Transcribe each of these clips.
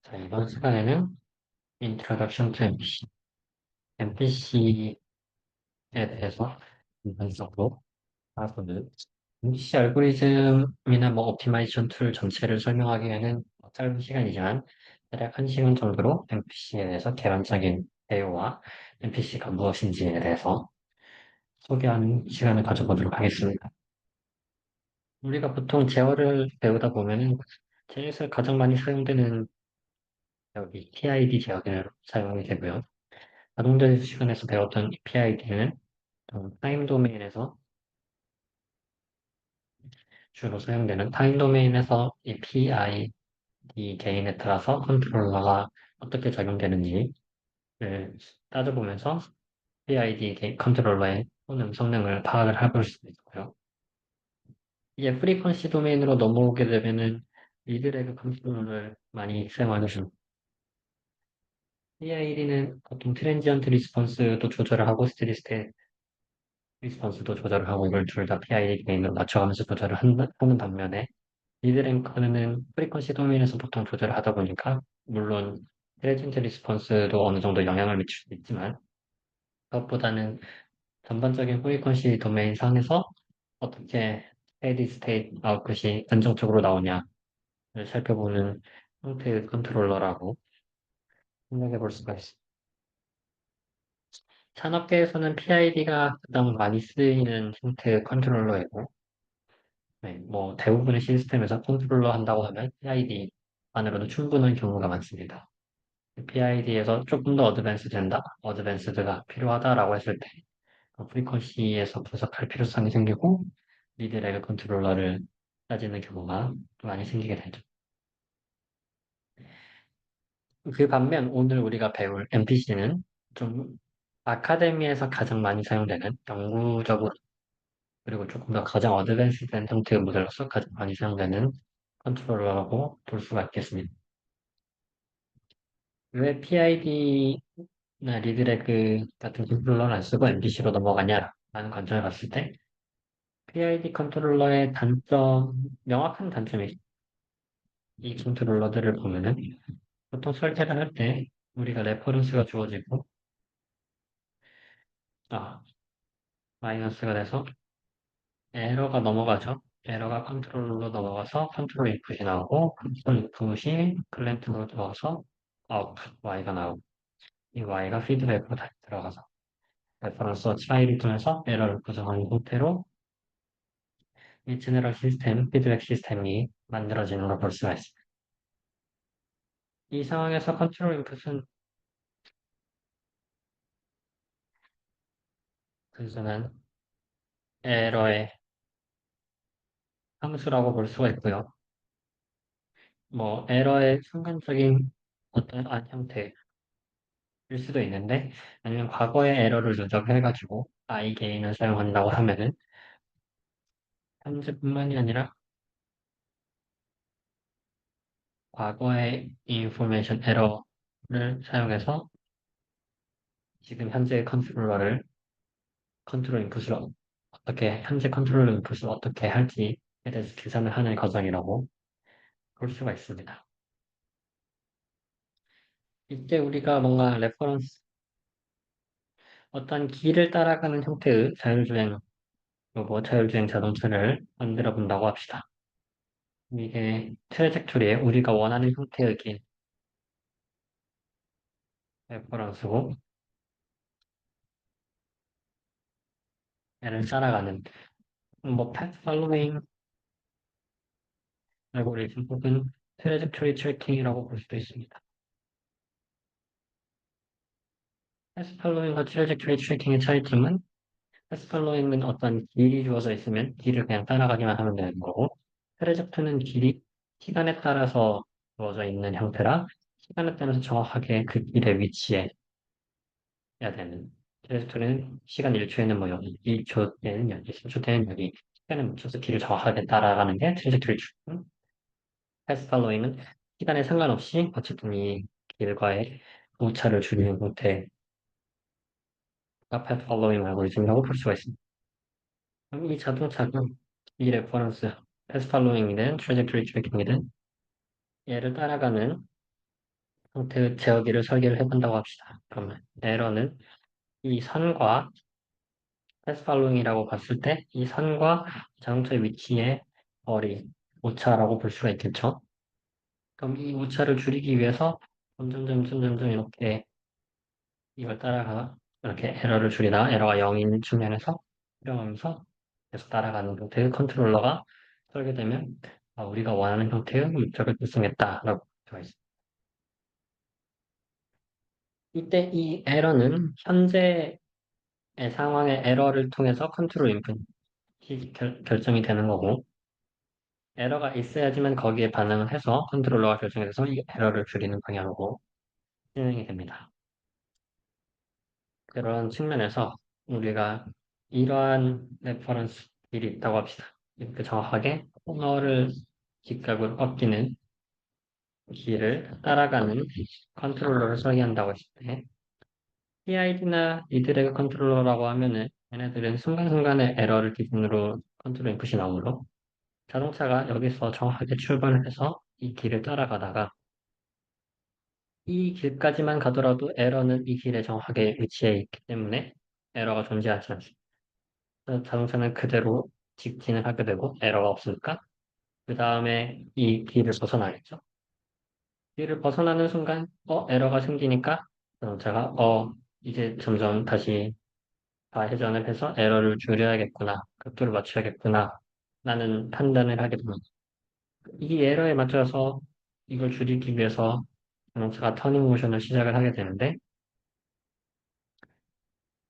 자, 이번 시간에는 Introduction to MPC, MPC에 대해서 전반적으로 알아보는 MPC 알고리즘이나 뭐 옵티마이제이션 툴 전체를 설명하기에는 짧은 시간이지만 대략 1시간 정도로 MPC에 대해서 개론적인 배우와 MPC가 무엇인지에 대해서 소개하는 시간을 가져보도록 하겠습니다. 우리가 보통 제어를 배우다 보면은 제에서 가장 많이 사용되는 여기 PID 제어를 사용하게 되고요. 자동제어 시간에서 배웠던 PID는 타임 도메인에서 주로 사용되는 타임 도메인에서 이 PID 개인에 따라서 컨트롤러가 어떻게 작용되는지를 따져보면서 PID 컨트롤러의 성능을 파악을 해볼 수도 있고요. 이제 프리퀀시 도메인으로 넘어오게 되면은 리드레그 컨트롤러를 많이 사용하는 중. PID는 보통 트랜지언트 리스폰스도 조절을 하고 스테디 스테이트 리스폰스도 조절을 하고 이걸 둘 다 PID 개인으로 맞춰가면서 조절을 하는 반면에 리드랭커는 프리퀀시 도메인에서 보통 조절을 하다 보니까 물론 트레진트 리스폰스도 어느 정도 영향을 미칠 수 있지만 그것보다는 전반적인 프리퀀시 도메인 상에서 어떻게 스테디 스테이트 아웃풋이 안정적으로 나오냐를 살펴보는 형태의 컨트롤러라고 생각해 볼 수가 있습니다. 산업계에서는 PID가 가장 많이 쓰이는 형태의 컨트롤러이고 네, 뭐 대부분의 시스템에서 컨트롤러 한다고 하면 PID만으로도 충분한 경우가 많습니다. PID에서 조금 더 어드밴스드가 필요하다라고 했을 때, 프리퀀시에서 분석할 필요성이 생기고, 리드레그 컨트롤러를 따지는 경우가 많이 생기게 되죠. 그 반면 오늘 우리가 배울 MPC는 좀 아카데미에서 가장 많이 사용되는 영구적으로 그리고 조금 더 가장 어드밴스된 형태의 모델로서 가장 많이 사용되는 컨트롤러라고 볼 수가 있겠습니다. 왜 PID나 리드레그 같은 컨트롤러를 안 쓰고 MPC로 넘어가냐라는 관점을 봤을 때 PID 컨트롤러의 명확한 단점이 이 컨트롤러들을 보면은 보통 설계를 할 때 우리가 레퍼런스가 주어지고 아, 마이너스가 돼서 에러가 넘어가죠. 에러가 컨트롤러로 넘어가서 컨트롤 인풋이 나오고 컨트롤 인풋이 클랜트로 들어가서 아웃풋 Y가 나오고 이 Y가 피드백으로 다시 들어가서 레퍼런스와 차이를 통해서 에러를 구성하는 형태로 이 제너럴 시스템, 피드백 시스템이 만들어지는 걸 볼 수가 있습니다. 이 상황에서 컨트롤 인풋은 단순한 에러의 함수라고 볼 수가 있고요. 뭐 에러의 순간적인 어떠한 형태일 수도 있는데 아니면 과거의 에러를 누적해가지고 i 개인을 사용한다고 하면은 현재뿐만이 아니라 과거의 인포메이션 에러를 사용해서 지금 현재 컨트롤 인풋을 어떻게 현재 컨트롤 인풋을 어떻게 할지에 대해서 계산을 하는 과정이라고 볼 수가 있습니다. 이때 우리가 뭔가 레퍼런스 어떤 길을 따라가는 형태의 자율주행 로봇, 자율주행 자동차를 만들어 본다고 합시다. 이게 트레젝토리에 우리가 원하는 형태의 길 레퍼런스고 얘를 따라가는 뭐 path following 알고리즘 혹은 트레젝토리 트래킹이라고 볼 수도 있습니다. path following과 트레젝토리 트래킹의 차이점은 패스 팔로잉은 어떤 길이 주어져 있으면 길을 그냥 따라가기만 하면 되는 거고, 트레젝트는 길이 시간에 따라서 주어져 있는 형태라 시간에 따라서 정확하게 그 길의 위치에 해야 되는. 트레젝트는 시간 1초에는 뭐 여기, 1초 때는 여기, 10초 때는 여기 시간에 맞춰서 길을 정확하게 따라가는 게 트레젝트리 중. 패스 팔로잉은 시간에 상관없이 어쨌든 이 길과의 오차를 줄이는 형태가 패스 팔로잉 알고리즘이라고 볼 수가 있습니다. 그럼 이 자동차는 이 레퍼런스, 패스 팔로잉이든 트래젝토리 트래킹이든 얘를 따라가는 형태의 제어기를 설계를 해본다고 합시다. 그러면 에러는 이 선과 패스팔로잉이라고 봤을 때 이 선과 자동차의 위치의 거리, 오차라고 볼 수가 있겠죠. 그럼 이 오차를 줄이기 위해서 점점 이렇게 이걸 따라가 이렇게 에러를 줄이다가 에러가 0인 측면에서 수렴하면서 계속 따라가는 형태의 컨트롤러가 설계되면 우리가 원하는 형태의 목적을 달성했다라고 볼 수가 있습니다. 이때 이 에러는 현재의 상황의 에러를 통해서 컨트롤 인풋이 결정이 되는 거고 에러가 있어야지만 거기에 반응을 해서 컨트롤러가 결정해서 이 에러를 줄이는 방향으로 진행이 됩니다. 그런 측면에서 우리가 이러한 레퍼런스 길이 있다고 합시다. 이렇게 정확하게 코너를 직각으로 꺾이는 길을 따라가는 컨트롤러를 설계한다고 했을 때 PID나 리드레그 컨트롤러라고 하면은 얘네들은 순간순간의 에러를 기준으로 컨트롤 인풋이 나오므로 자동차가 여기서 정확하게 출발을 해서 이 길을 따라가다가 이 길까지만 가더라도 에러는 이 길에 정확하게 위치해 있기 때문에 에러가 존재하지 않습니다. 그래서 자동차는 그대로 직진을 하게 되고 에러가 없으니까 그 다음에 이 길을 벗어나겠죠. 길을 벗어나는 순간 에러가 생기니까 자동차가 이제 점점 다시 좌회전을 해서 에러를 줄여야겠구나, 각도를 맞춰야겠구나 라는 판단을 하게 됩니다. 이 에러에 맞춰서 이걸 줄이기 위해서 자동차가 터닝 모션을 시작을 하게 되는데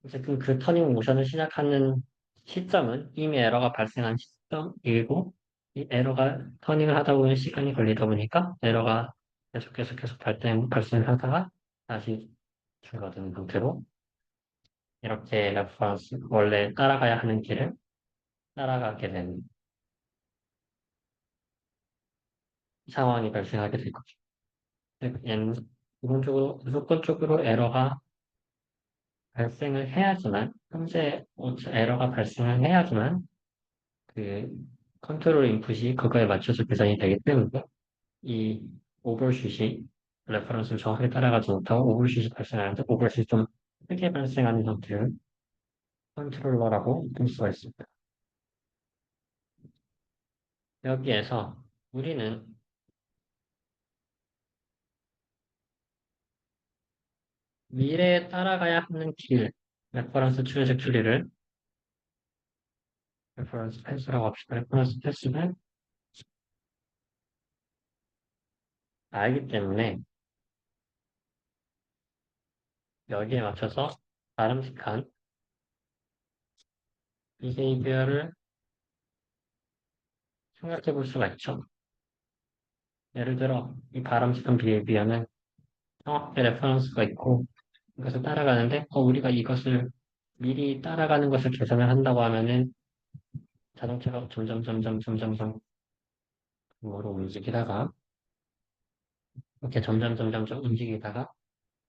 어쨌든 그 터닝 모션을 시작하는 시점은 이미 에러가 발생한 시점이고 이 에러가 터닝을 하다 보면 시간이 걸리다 보니까 에러가 계속 발생하다가 다시 줄어드는 상태로 이렇게 레퍼런스 원래 따라가야 하는 길을 따라가게 되는 상황이 발생하게 될 거죠. 얘는 기본적으로 무조건적으로 에러가 발생을 해야지만 현재 에러가 발생을 해야지만 그 컨트롤 인풋이 그거에 맞춰서 계산이 되기 때문에 이 오버슛이 레퍼런스를 정확하게 따라가지 못하고 오버슛이 발생하는데 오버슛이 좀 크게 발생하는 형태를 컨트롤러라고 볼 수가 있습니다. 여기에서 우리는 미래에 따라가야 하는 길, 레퍼런스 추계적 줄이를 레퍼런스 패스라고 합시다. 레퍼런스 패스를 알기 때문에 여기에 맞춰서 바람직한 비헤이비어를 생각해 볼 수가 있죠. 예를 들어 이 바람직한 비헤이비어는 정확하게 레퍼런스가 있고 이것을 따라가는데 우리가 이것을 미리 따라가는 것을 계산을 한다고 하면은 자동차가 점점 으로 움직이다가 이렇게 점점 움직이다가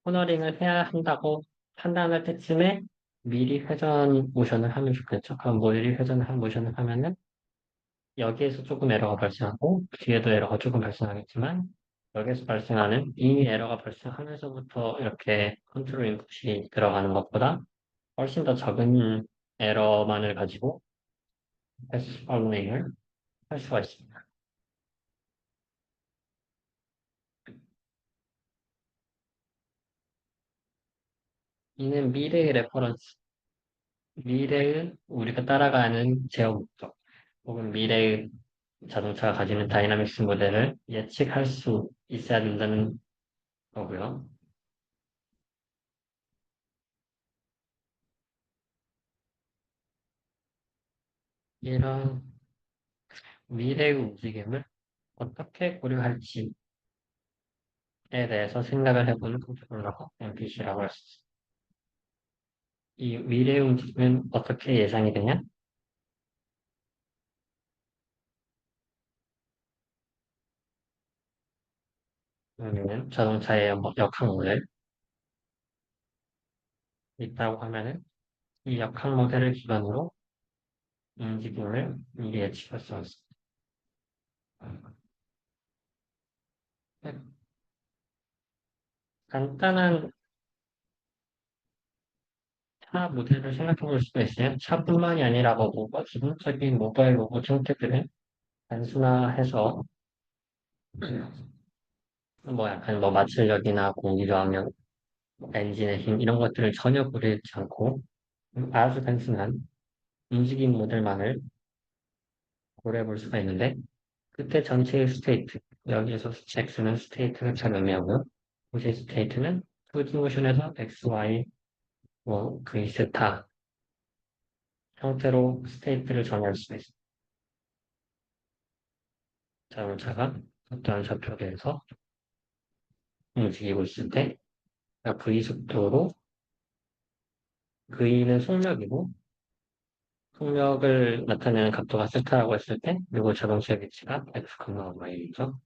코너링을 해야 한다고 판단할 때쯤에 미리 회전 모션을 하면 좋겠죠. 그럼 미리 회전한 모션을 하면은 여기에서 조금 에러가 발생하고 뒤에도 에러가 조금 발생하겠지만 여기에서 발생하는 이미 에러가 발생하면서부터 이렇게 컨트롤 인풋이 들어가는 것보다 훨씬 더 적은 에러만을 가지고 패스 팔로잉을 할 수가 있습니다. 이는 미래의 레퍼런스, 미래의 우리가 따라가는 제어 목적, 혹은 미래의 자동차가 가지는 다이나믹스 모델을 예측할 수 있어야 된다는 거고요. 이런 미래의 움직임을 어떻게 고려할지에 대해서 생각을 해보는 컨트롤러가 MPC라고 할 수 있습니다. 이 미래의 움직임은 어떻게 예상이 되냐? 그러면 자동차의 역학 모델 있다고 하면은 이 역학 모델을 기반으로 움직임을 미리 예측할 수 있습니다. 간단한 차 모델을 생각해 볼 수가 있어요. 차뿐만이 아니라 기본적인 모바일 로봇 형태들을 단순화해서 뭐 약간 뭐 마찰력이나 공기 저항력, 엔진의 힘 이런 것들을 전혀 고려하지 않고 아주 단순한 움직임 모델만을 고려해 볼 수가 있는데 그때 전체의 스테이트 여기에서 X는 스테이트를 잘 의미하고요. 도시 스테이트는 투디모션에서 X, Y, 뭐 V, 세타 형태로 스테이트를 정의할 수가 있습니다. 자동차가 어떠한 좌표계에서 움직이고 있을 때 V 속도로 V는 속력이고 속력을 나타내는 각도가 세타라고 했을 때 그리고 자동차의 위치가 X, Y이죠.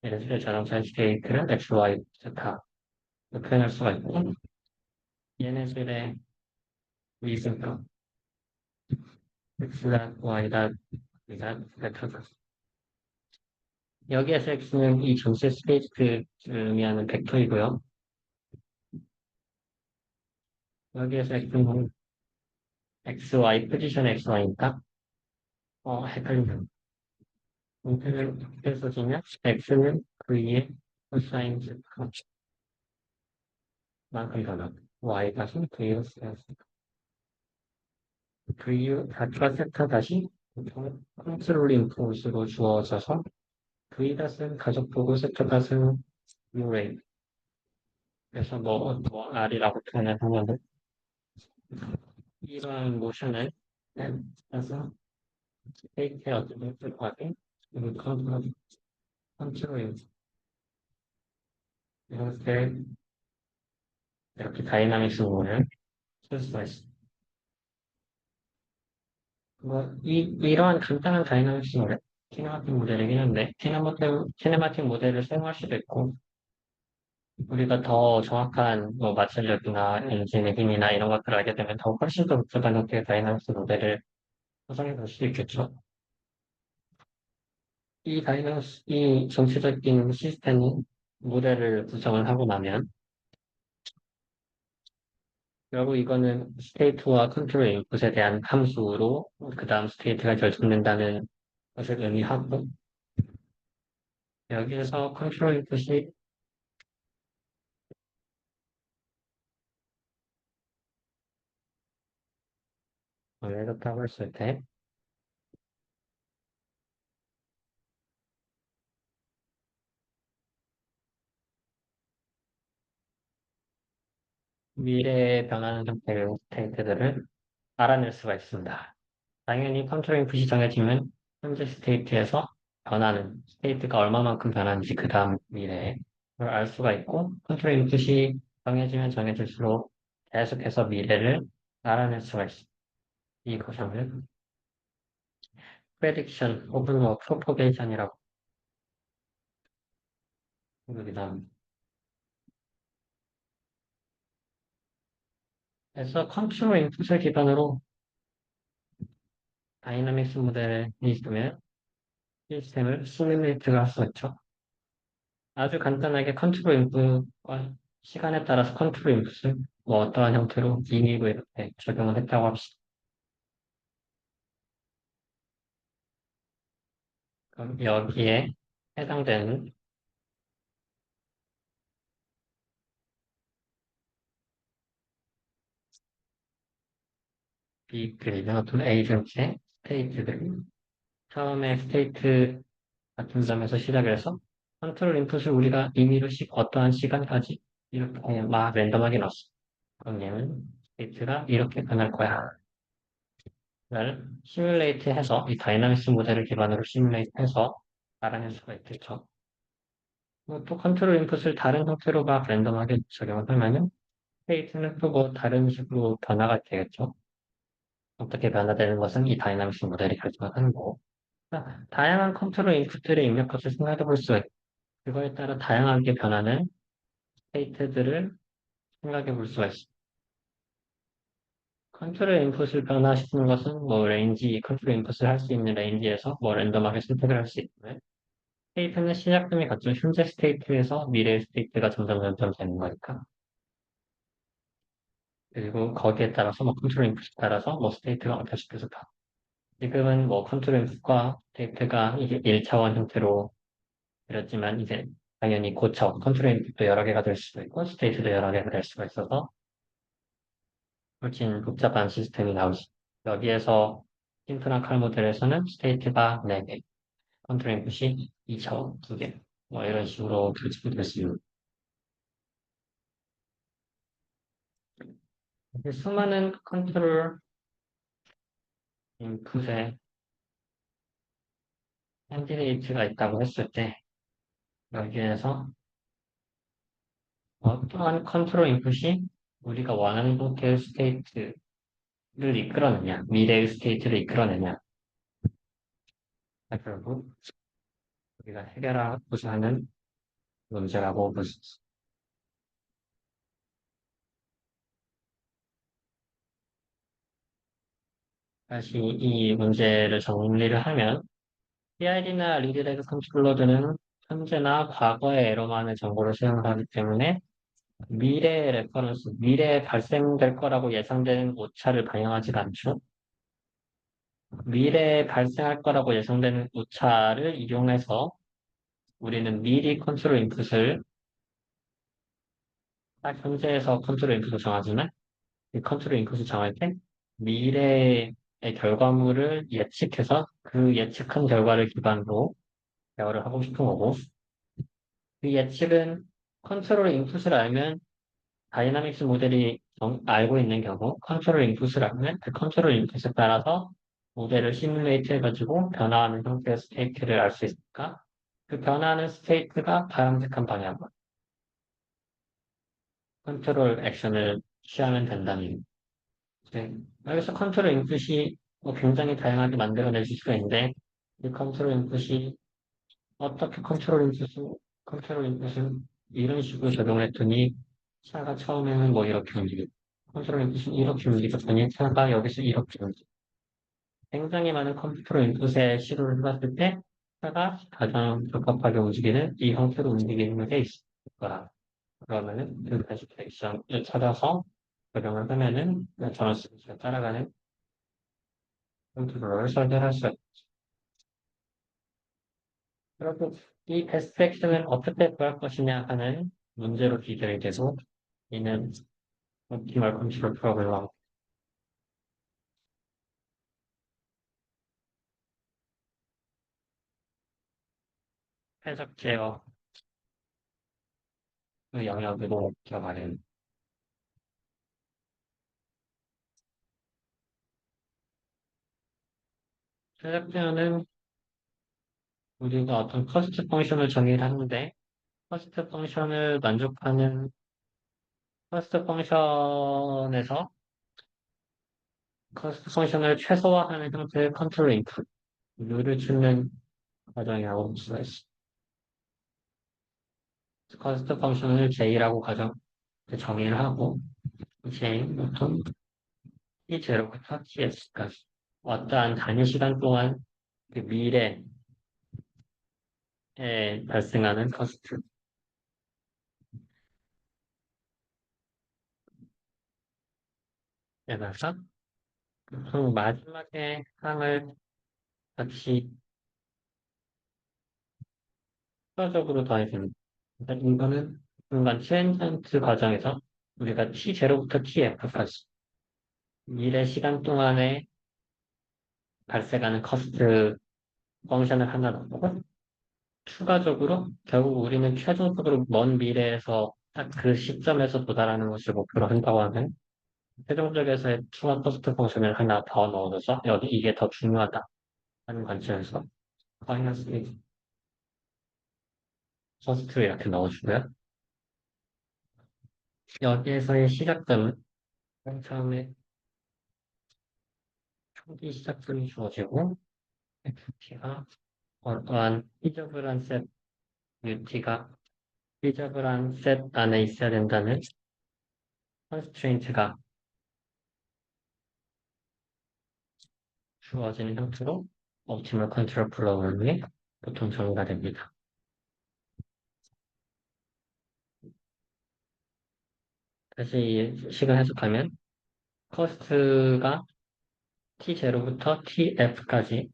예를 들어 자동차의 스테이트를 X, Y, 세타 표현할 수가 있고 얘네들의 위승값 X가 Y가 Z가 벡터다. 여기에서 X는 이 전체 스페이스를 의미하는 벡터이고요. 여기에서 X는 XY, 포지션 XY니까 헷갈리네요. 문제를 써주면 X는 V의 코사인 만큼 변화. Y가 V의 V 좌표와 세타 다시 컨트롤 인풋으로 주어져서 V닷은 가속도고 세타닷은 유레이. 그래서 R이라고 표현을 하면은 이러한 모션을 해서 스테이트의 어떤 일부하게 그리고 컨트롤 이렇게 다이나믹 순간을 쓸 수가 있습니다. 이러한 간단한 다이나믹스 모델, 키네마틱 모델이긴 한데, 키네마틱 모델을 사용할 수도 있고, 우리가 더 정확한 마찰력이나 엔진의 힘이나 이런 것들을 알게 되면 더 훨씬 더 복잡한 형태의 다이나믹스 모델을 구성해 볼 수 있겠죠. 이 전체적인 시스템 모델을 구성을 하고 나면, 결국 이거는 스테이트와 컨트롤 인풋에 대한 함수로, 그 다음 스테이트가 결정된다는 것을 의미하고, 여기에서 컨트롤 인풋이 이렇다고 했을 때, 미래에 변하는 형태의 스테이트들을 알아낼 수가 있습니다. 당연히 컨트롤 인풋이 정해지면 현재 스테이트에서 변하는 스테이트가 얼마만큼 변하는지 그 다음 미래에 그걸 알 수가 있고 컨트롤 인풋이 정해지면 정해질수록 계속해서 미래를 알아낼 수가 있습니다. 이 과정을 프레딕션 혹은 프로포게이션이라고 부릅니다. 그래서 컨트롤 인풋을 기반으로 다이나믹스 모델이 있으면 시스템을 시뮬레이트가 할 수 있죠. 아주 간단하게 컨트롤 인풋과 시간에 따라서 컨트롤 인풋을 어떠한 형태로 임의로 이렇게 적용을 했다고 합시다. 그럼 여기에 해당되는 B들이나 어떤 에이전트의 스테이트들 처음에 스테이트 같은 점에서 시작을 해서 컨트롤 인풋을 우리가 임의로 어떠한 시간까지 이렇게 그냥 막 랜덤하게 넣었어. 그럼 얘는 스테이트가 이렇게 변할 거야. 를 시뮬레이트 해서 이 다이나믹스 모델을 기반으로 시뮬레이트 해서 알아낼 수가 있겠죠. 또 컨트롤 인풋을 다른 형태로 막 랜덤하게 적용을 하면은 스테이트는 또 다른 식으로 변화가 되겠죠. 어떻게 변화되는 것은 이 다이나믹스 모델이 결정하는 거고. 다양한 컨트롤 인풋들의 입력값을 생각해 볼 수가 있고, 그거에 따라 다양하게 변하는 스테이트들을 생각해 볼 수가 있습니다. 컨트롤 인풋을 변화시키는 것은 컨트롤 인풋을 할 수 있는 레인지에서 랜덤하게 선택을 할 수 있고요. 스테이트는 시작점이 같죠. 현재 스테이트에서 미래의 스테이트가 점점 되는 거니까. 그리고 거기에 따라서 뭐 컨트롤 인풋에 따라서 뭐 스테이트가 어떻게 다. 지금은 뭐 컨트롤 인풋과 스테이트가 이게 1차원 형태로 그렸지만 이제 당연히 고차 컨트롤 인풋도 여러 개가 될 수도 있고 스테이트도 여러 개가 될 수가 있어서 훨씬 복잡한 시스템이 나오지. 여기에서 심플한 칼 모델에서는 스테이트가 4개, 컨트롤 인풋이 2차원 2개, 뭐 이런 식으로 결집이 될 수 있는. 수많은 컨트롤 인풋에 캔디데이트가 있다고 했을 때 여기에서 어떠한 컨트롤 인풋이 우리가 원하는 형태의 스테이트를 이끌어내냐, 미래의 스테이트를 이끌어내냐, 결국 우리가 해결하고자 하는 문제라고 볼 수 있습니다. 다시 이 문제를 정리를 하면 PID나 리드레그 컨트롤러들은 현재나 과거의 에러만의 정보를 사용하기 때문에 미래의 레퍼런스, 미래에 발생될 거라고 예상되는 오차를 반영하지가 않죠. 미래에 발생할 거라고 예상되는 오차를 이용해서 우리는 미리 컨트롤 인풋을 딱 현재에서 컨트롤 인풋을 정하지만 이 컨트롤 인풋을 정할 때 미래의 결과물을 예측해서 그 예측한 결과를 기반으로 대화를 하고 싶은 거고 그 예측은 컨트롤 인풋을 알면 다이나믹스 모델이 알고 있는 경우 컨트롤 인풋을 알면 그 컨트롤 인풋에 따라서 모델을 시뮬레이트 해가지고 변화하는 형태의 스테이트를 알 수 있으니까 그 변화하는 스테이트가 바람직한 방향으로 컨트롤 액션을 취하면 된다는 네. 여기서 컨트롤 인풋이 뭐 굉장히 다양하게 만들어내실 수가 있는데 이 컨트롤 인풋이 어떻게 컨트롤 인풋은 이런 식으로 적용을 했더니 차가 처음에는 뭐 이렇게 움직이고 컨트롤 인풋은 이렇게 움직였더니 차가 여기서 이렇게 움직이고 굉장히 많은 컨트롤 인풋에 시도를 해봤을 때 차가 가장 적합하게 움직이는 이 형태로 움직이는 게 있을 거라. 그러면은 그 베스트액션을 찾아서 적용을 하면은 저런 식으로 따라가는 컨트롤을 설계할 수 있고 그리고 이 베스트 액션을 어떻게 구할 것이냐 하는 문제로 기결이 되고 이는 옵티멀 컨트롤 프로그램 해석 제어 그 영역으로 들어가는 해석 제어는 우리가 어떤 커스트 펑션을 정의를 하는데 커스트 펑션을 만족하는 커스트 펑션에서 커스트 펑션을 최소화하는 형태의 컨트롤 인풋 룰을 주는 과정이라고 볼 수가 있어. 커스트 펑션을 J라고 정의를 하고 J부터 T0부터 TS까지 어떠한 단위 시간 동안 그 미래에 발생하는 커스트에 따라서 그 마지막에 항을 같이 추가적으로 더해줍니다. 그러니까 이거는 순간 트랜전트 과정에서 우리가 T0부터 TF까지 미래 시간 동안에 발생하는 커스트 펑션을 하나 넣고 추가적으로 결국 우리는 최종적으로 먼 미래에서 딱 그 시점에서 도달하는 것을 목표로 한다고 하면 최종적에서의 추가 커스트 펑션을 하나 더 넣어줘서 여기 이게 더 중요하다 하는 관점에서 마이너스 1 커스트를 이렇게 넣어주고요. 여기에서의 시작점은 맨 처음에 초기 시작점이 주어지고 FT가 어떠한 피저블한 셋 UT가 피저블한 셋 안에 있어야 된다는 컨스트레인트가 주어지는 형태로 옵티멀 컨트롤 프로그램이 보통 정의가 됩니다. 다시 식을 해석하면 cost가 T0부터 TF까지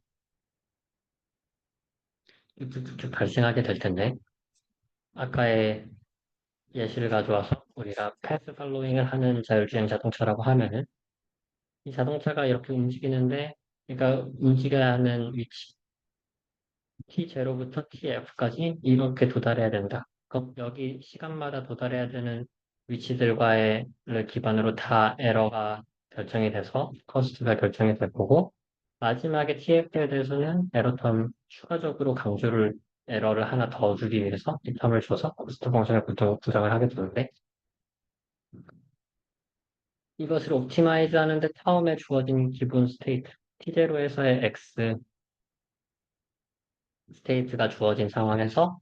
쭉쭉쭉 발생하게 될 텐데, 아까의 예시를 가져와서 우리가 패스 팔로잉을 하는 자율주행 자동차라고 하면은 이 자동차가 이렇게 움직이는데, 그러니까 움직여야 하는 위치 T0부터 TF까지 이렇게 도달해야 된다. 그럼 여기 시간마다 도달해야 되는 위치들과의 를 기반으로 다 에러가 결정이 돼서 커스트가 결정이 될 거고, 마지막에 TF에 대해서는 에러 텀 추가적으로 강조를 에러를 하나 더 주기 위해서 이 텀을 줘서 코스트 펑션을 구성을 하게 되는데, 이것을 옵티마이즈 하는데 처음에 주어진 기본 스테이트 T0에서의 X 스테이트가 주어진 상황에서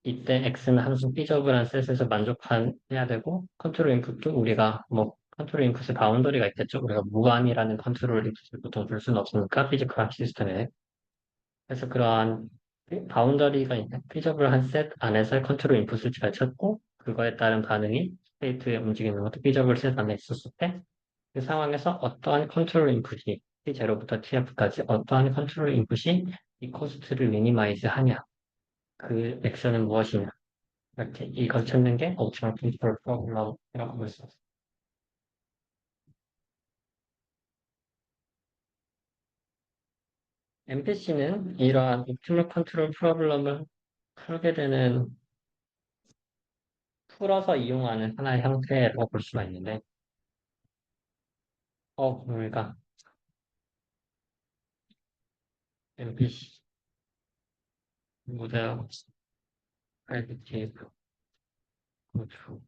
이때 X는 함수 B저블한 셋에서 만족해야 되고, 컨트롤 인풋도 우리가 뭐 컨트롤 인풋의 바운더리가 있겠죠. 우리가 무한이라는 컨트롤 인풋을 보통 줄 수는 없으니까 피지컬한 시스템에. 그래서 그러한 바운더리가 있는 피저블한 셋 안에서 컨트롤 인풋을 잘 찾고, 그거에 따른 반응이 스테이트에 움직이는 것도 피저블 셋 안에 있었을 때, 그 상황에서 어떠한 컨트롤 인풋이 T0부터 TF까지 어떠한 컨트롤 인풋이 이 코스트를 미니마이즈 하냐, 그 액션은 무엇이냐, 이렇게 이걸 찾는 게 옵티멀 컨트롤 프로블럼이라고 볼 수 있어요. MPC는 이러한 옵티멀 컨트롤 프로블럼을 풀게 되는 풀어서 이용하는 하나의 형태라고 볼 수가 있는데, 우리가 MPC 모델 프레디테이브 컨트롤,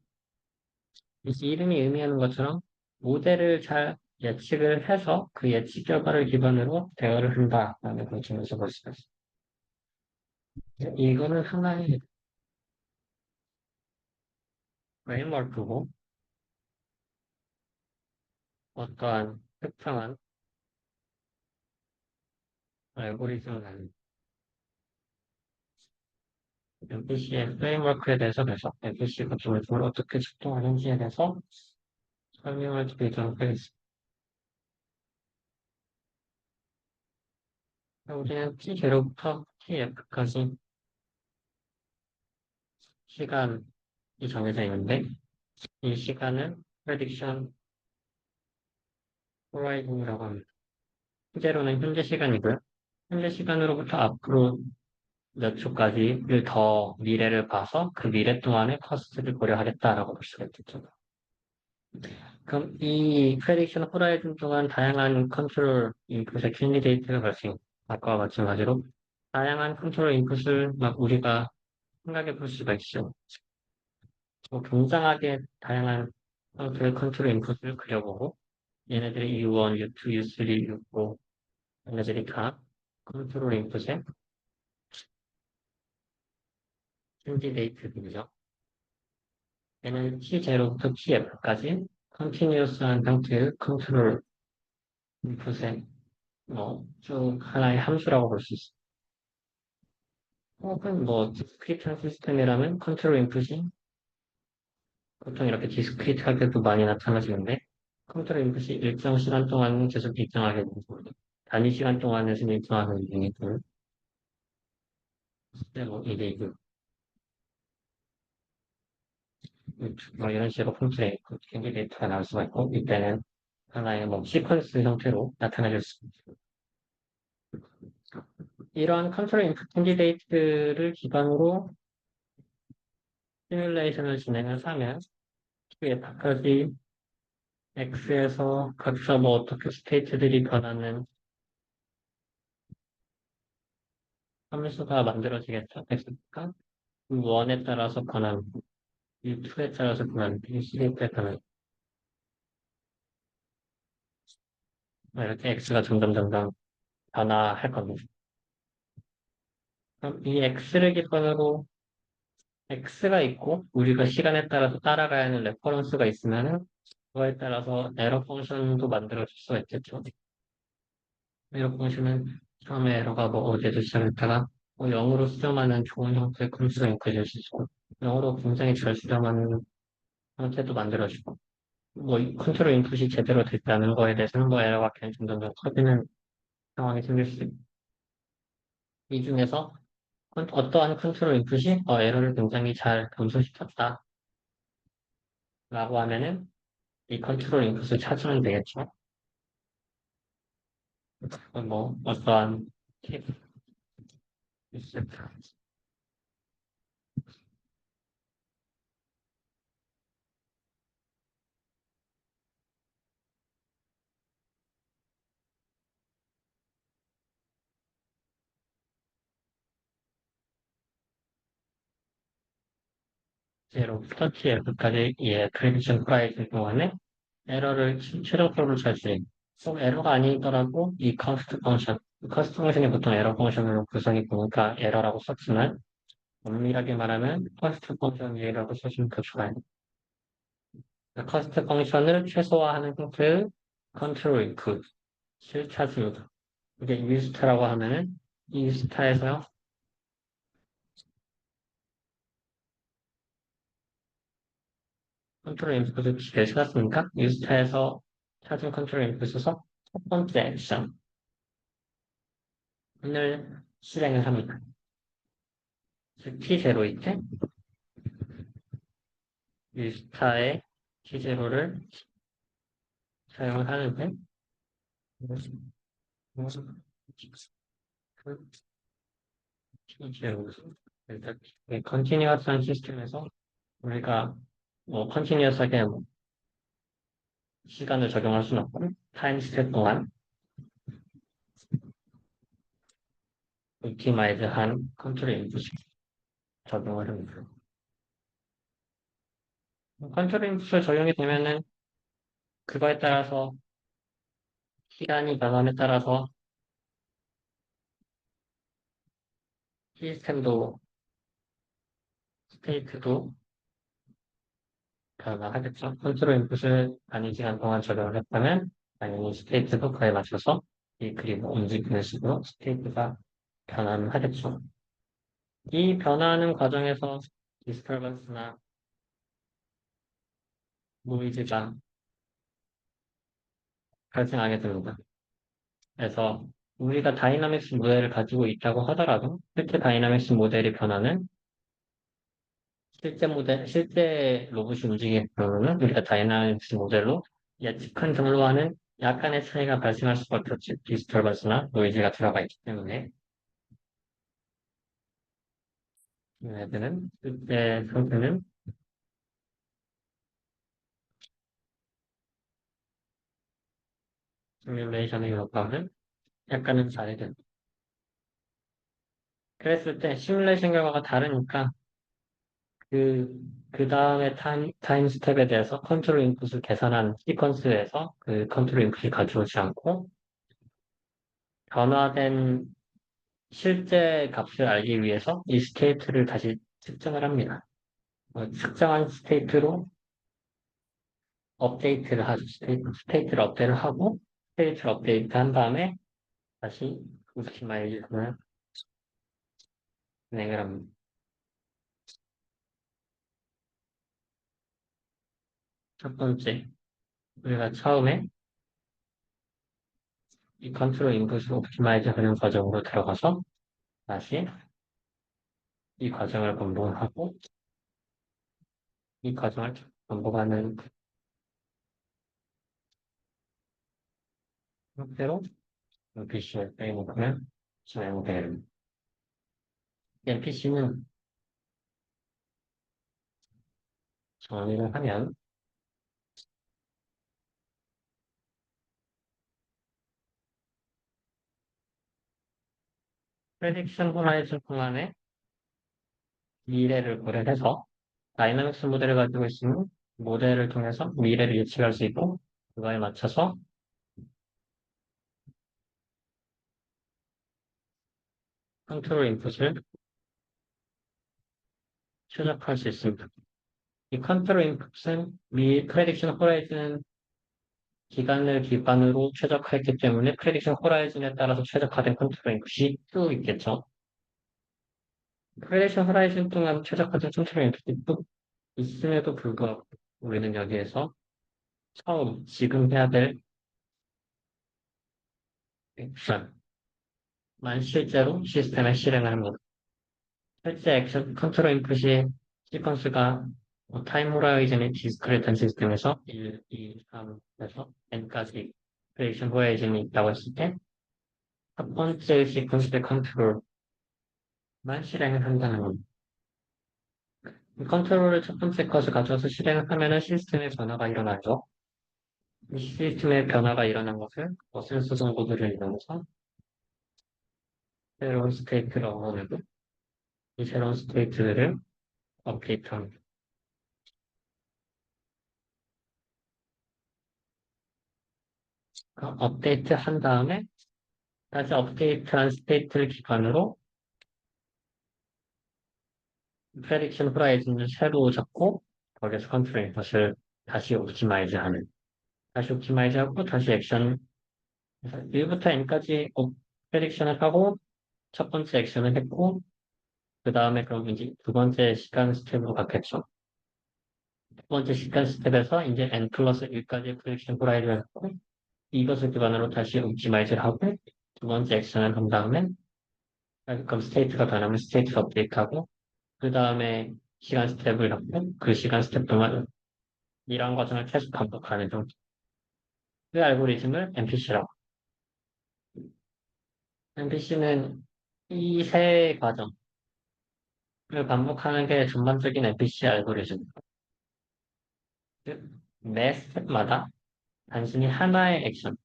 이 이름이 의미하는 것처럼 모델을 잘 예측을 해서 그 예측 결과를 기반으로 대화를 한다라는 그런 점에서 볼 수가 있어요. 이거는 하나의 프레임워크고, 어떠한 특정한 알고리즘을 MPC의 프레임워크에 대해서 그래서 MPC가 기본적으로 어떻게 작동하는지에 대해서 설명을 드리도록 하겠습니다. 우리는 T0부터 TF까지 시간이 정해져 있는데, 이 시간을 프레딕션 호라이즌이라고 합니다. 실제로는 현재 시간이고요. 현재 시간으로부터 앞으로 몇 초까지를 더 미래를 봐서 그 미래 동안의 커스트를 고려하겠다라고 볼 수가 있겠죠. 그럼 이 프레딕션 호라이즌 동안 다양한 컨트롤 인풋의 캔디데이트가 발생, 아까와 마찬가지로 다양한 컨트롤 인풋을 막 우리가 생각해 볼 수가 있죠. 뭐 굉장하게 다양한 형태의 컨트롤 인풋을 그려보고, 얘네들이 U1, U2, U3, U4, 얘네들이 다 컨트롤 인풋의 캔디데이트들이죠. 얘는 T0부터 TF까지 컨티뉴어스한 형태의 컨트롤 인풋의 쭉 하나의 함수라고 볼 수 있습니다. 혹은 뭐 디스크리트한 시스템이라면 컨트롤 인풋이 보통 이렇게 디스크리트하게도 많이 나타나지는데, 컨트롤 인풋이 일정 시간 동안 계속 일정하게 되고 단위 시간 동안에서는 일정하게 되고, 뭐 이게 뭐 이런 식으로 폰트에 캔디데이트가 나올 수가 있고, 이때는 하나의 뭐 시퀀스 형태로 나타나질 수 있습니다. 이러한 컨트롤 인풋 캔디데이트를 기반으로 시뮬레이션을 진행을 하면 Q에서까지 X에서 각자 뭐 어떻게 스테이트들이 변하는 함수가 만들어지겠죠. X가 U1에 따라서 변하는, U2에 따라서 변하는, U3에 변하는, 이렇게 X가 점점 변화할 겁니다. 그럼 이 X를 기반으로 X가 있고 우리가 시간에 따라서 따라가야 하는 레퍼런스가 있으면은 그거에 따라서 에러 펑션도 만들어줄 수가 있겠죠. 에러 펑션은 처음에 에러가 뭐 어제도 시작했다가 0으로 수렴하는 좋은 형태의 컴퓨터 인크될 수 있고, 0으로 굉장히 잘 수렴하는 형태도 만들어주고, 컨트롤 인풋이 제대로 되지 않은 거에 대해서는 에러가 그냥 점점 커지는 상황이 생길 수 있고, 이 중에서 어떠한 컨트롤 인풋이 에러를 굉장히 잘 감소시켰다라고 하면은 이 컨트롤 인풋을 찾으면 되겠죠. 어떠한 케이스 있을까? 제로부터 TF까지 예, 프리디션 프라이즈 동안에 에러를 최종적으로 찾지. 꼭 에러가 아니더라도 이 커스트 펑션이 보통 에러 펑션으로 구성이 되니까 에러라고 썼지만 엄밀하게 말하면 커스트 펑션이라고 쓰시면 더 좋아요. 커스트 펑션을 최소화하는 형태의 컨트롤 인풋, 실차수. 이게 유스타라고 하면은 이 스타에서요. 컨트롤 인풋을 제시했으니까 유스타에서 찾은 컨트롤 인풋에서 첫 번째 액션을 실행을 합니다. 즉 T0일 때 유스타의 T0를 사용을 하는데 T0 일단 컨티뉴어스한 시스템에서 우리가 컨티뉴어스하게 시간을 적용할 수는 없고 타임 스텝 동안 옵티마이즈한 컨트롤 인풋 적용을 합니다. 컨트롤 인풋을 적용이 되면은 그거에 따라서 시간이 변함에 따라서 시스템도 스테이트도 변화하겠죠. 컨트롤 인풋을 많은 시간 동안 적용을 했다면 당연히 스테이트도 그에 맞춰서 그리고 움직이는 식으로 스테이트가 변화는 하겠죠. 이 변화하는 과정에서 디스터번스나 노이즈가 발생하게 됩니다. 그래서 우리가 다이나믹스 모델을 가지고 있다고 하더라도 실제 다이나믹스 모델의 변화는 실제 로봇이 움직이는 경우는 우리가 다이나믹스 모델로 예측한 경로와는 약간의 차이가 발생할 수밖에 없지. 디스터번스나 노이즈가 들어가 있기 때문에 얘들은 실제 상태는 시뮬레이션의 결과는 약간은 다르죠. 그랬을 때 시뮬레이션 결과가 다르니까 그, 그 다음에 타임 스텝에 대해서 컨트롤 인풋을 계산한 시퀀스에서 그 컨트롤 인풋이 가져오지 않고 변화된 실제 값을 알기 위해서 이 스테이트를 다시 측정을 합니다. 측정한 스테이트로 업데이트를 하죠. 스테이트를 업데이트를 하고 스테이트를 업데이트 한 다음에 다시 옵티마이즈를 진행을 합니다. 첫 번째, 우리가 처음에 이 컨트롤 인풋을 옵티마이즈 하는 과정으로 들어가서 다시 이 과정을 반복하고 이 과정을 반복하는 형태로 NPC를 빼놓으면 진행됩니다. NPC는 정의를 하면 프레딕션 호라이즌 동안에 미래를 고려해서 다이나믹스 모델을 가지고 있으면 모델을 통해서 미래를 예측할 수 있고 그거에 맞춰서 컨트롤 인풋을 최적화할 수 있습니다. 이 컨트롤 인풋은 프레딕션 호라이즌 기간을 기반으로 최적화했기 때문에 프레딕션 호라이즌에 따라서 최적화된 컨트롤 인풋이 또 있겠죠. 프레딕션 호라이즌 동안 최적화된 컨트롤 인풋이 또 있음에도 불구하고 우리는 여기에서 지금 해야 될 액션만 실제로 시스템에 실행을 합니다. 실제 액션 컨트롤 인풋이 시퀀스가 타임 호라이즌의 디스크리트한 시스템에서 1, 2, 3에서 n까지 크리에이션 호라이즌이 있다고 했을 때 첫 번째 시퀀스의 컨트롤만 실행을 한다는 겁니다. 이 컨트롤을 첫 번째 컷을 가져와서 실행을 하면은 시스템의 변화가 일어나죠. 이 시스템의 변화가 일어난 것을 센서 정보들을 이용해서 새로운 스테이트를 얻어내고 이 새로운 스테이트를 업데이트합니다. 업데이트 한 다음에 다시 업데이트한 스테이트를 기반으로 프레딕션 호라이즌을 새로 잡고 거기에서 컨트롤 것을 다시 옵티마이즈하는 다시 옵티마이즈하고 다시 액션 1부터 n까지 프레딕션을 하고 첫 번째 액션을 했고 그 다음에 그럼 이제 두 번째 시간 스텝으로 갔겠죠. 두 번째 시간 스텝에서 이제 n 플러스 1까지 프레딕션 호라이즌을 했고 이것을 기반으로 다시 옵티마이즈를 하고 두 번째 액션을 한 다음에 그럼 스테이트가 변하면 스테이트 업데이트하고 그 다음에 시간 스텝을 잡고 그 시간 스텝 동안 이런 과정을 계속 반복하는 정도. 그 알고리즘을 MPC라고. MPC는 이 세 과정을 반복하는 게 전반적인 MPC 알고리즘. 즉, 매 스텝마다 단순히 하나의 액션,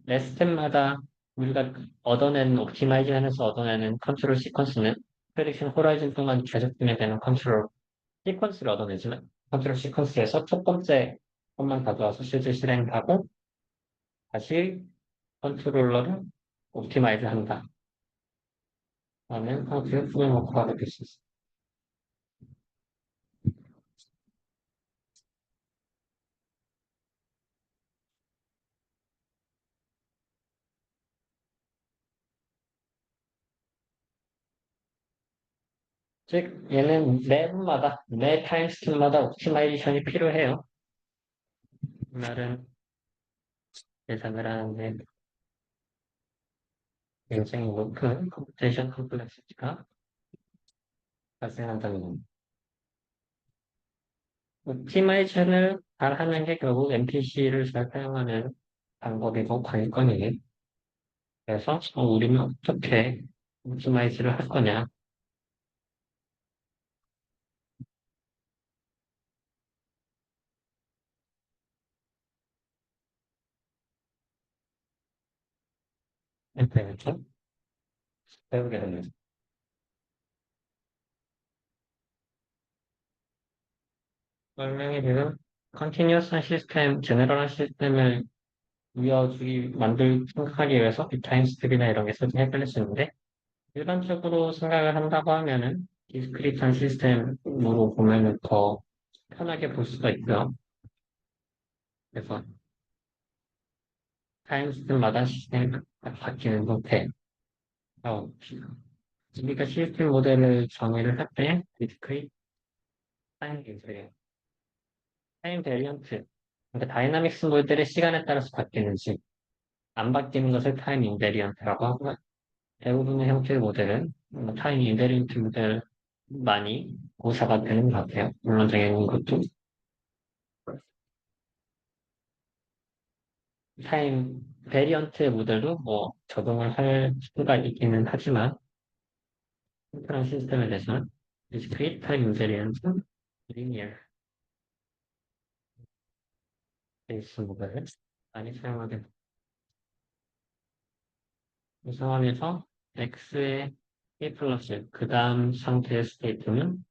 매 스텝마다 우리가 얻어내는 옵티마이징에서 얻어내는 컨트롤 시퀀스는 프레딕션 호라이즌 동안 계속 진행되는 컨트롤 시퀀스를 얻어내지만 컨트롤 시퀀스에서 첫 번째 것만 가져와서 실제 실행하고 다시 컨트롤러를 옵티마이즈 한다. 라는 상태의 프레임워크가 될 수 있습니다. 즉, 얘는 매분마다, 매 타임 스텝마다 옵티마이제이션이 필요해요. 이 말은 예상을 하는데 굉장히 높은 컴퓨테이션 컴플렉시티가 발생한다는 겁니다. 옵티마이제이션을 잘 하는 게 결국 MPC를 잘 사용하는 방법이고 관건이에요. 그래서 우리는 어떻게 옵티마이즈를 할 거냐. 이렇게 배우게 됩니다. 설명이 지금 컨티뉴어스한 시스템, 제너럴한 시스템을 생각하기 위해서 비타임 스텝이나 이런 게 설정해 끌릴 수 있는데, 일반적으로 생각을 한다고 하면은, 디스크리트한 시스템으로 보면은 더 편하게 볼 수가 있고요. 그래서, 타임 스텝마다 시스템이 바뀌는 형태. 어, 우리가 시스템 모델을 정의를 할 때, 디스크리트 타임 인베리언트, 타임 베리언트, 그러니까 다이나믹스 모델의 시간에 따라서 바뀌는지, 안 바뀌는 것을 타임 인베리언트라고 하고, 대부분의 형태의 모델은 타임 인베리언트 모델 많이 고사가 되는 것 같아요. 물론 당연히 것도 타임 베리언트 모델도 뭐 적용을 할 수가 있기는 하지만 그런 시스템에 대해서는 discrete time invariant linear 베이스 모델을 많이 사용하게 됩니다. 이 상황에서 x의 a 플러스 그 다음 상태의 스테이트는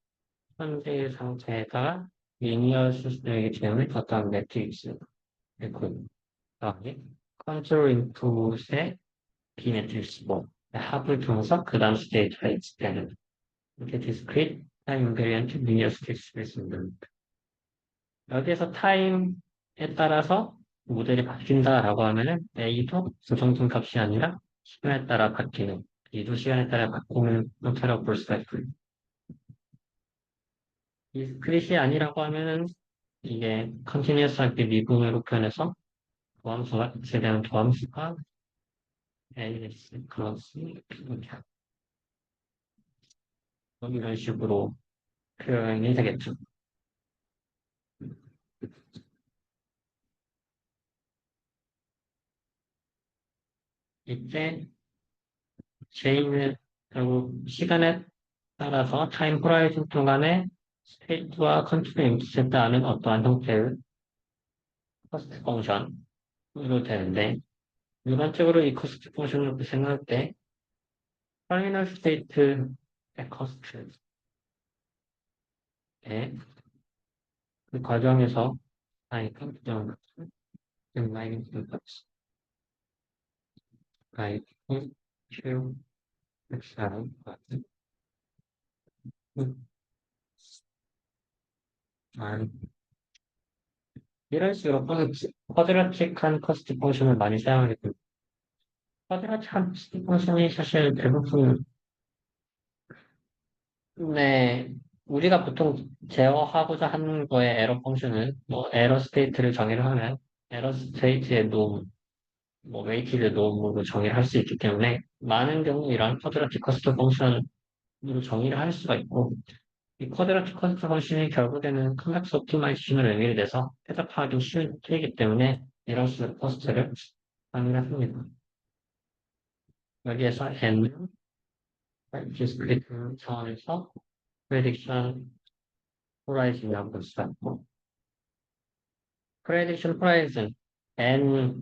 현재의 상태에다가 리니어 시스템이기 때문에 어떤 매트릭스 그 다음에 컨트롤 인풋의 B 매트릭스 뭐 합을 통해서 그 다음 스테이트가 익스되는 이렇게 discrete time invariant linear state가 있습니다. 여기에서 타임에 따라서 모델이 바뀐다라고 하면은 A도 조정진 값이 아니라 시간에 따라 바뀌는 B도 시간에 따라 바뀌는 형태라고 볼 수가 있고요. 디스크릿이 아니라고 하면은 이게 컨티뉴어스하게 미분으로 표현해서 도함수가 x에 대한 도함수가 as 플러스 이런 식으로 표현이 되겠죠. 이때 J는 결국 시간에 따라서 타임 호라이즌 동안에 스테이트와 컨트롤 인풋에 따른 어떠한 형태의 커스트 펑션으로 되는데 일반적으로 이 커스트 펑션을 생각할 때 터미널 스테이트의 커스트에 그 과정에서 아니 컴퓨터 마이너스 가이 q 엑스랑 이런 식으로 쿼드라틱한 커스트 펑션을 많이 사용하게 됩니다. 쿼드라틱한 커스트 펑션이 사실 대부분 네, 우리가 보통 제어하고자 하는 거의 에러 펑션은 뭐 에러 스테이트를 정의를 하면 에러 스테이트의 노 뭐 웨이티드 노으로 정의를 할 수 있기 때문에 많은 경우 이런 쿼드라틱 커스트 펑션으로 정의를 할 수가 있고 이 쿼드라틱 커스트 펑션이 결국에는 컨벡스 옵티마이제이션을 의미를 내서 해석하기 쉬운 틀이기 때문에 이런 식으로 커스트를 정의를 합니다. 여기에서 n은 디스크리트 차원에서 프레딕션 호라이즌이라고 볼 수가 있고 프레딕션 호라이즌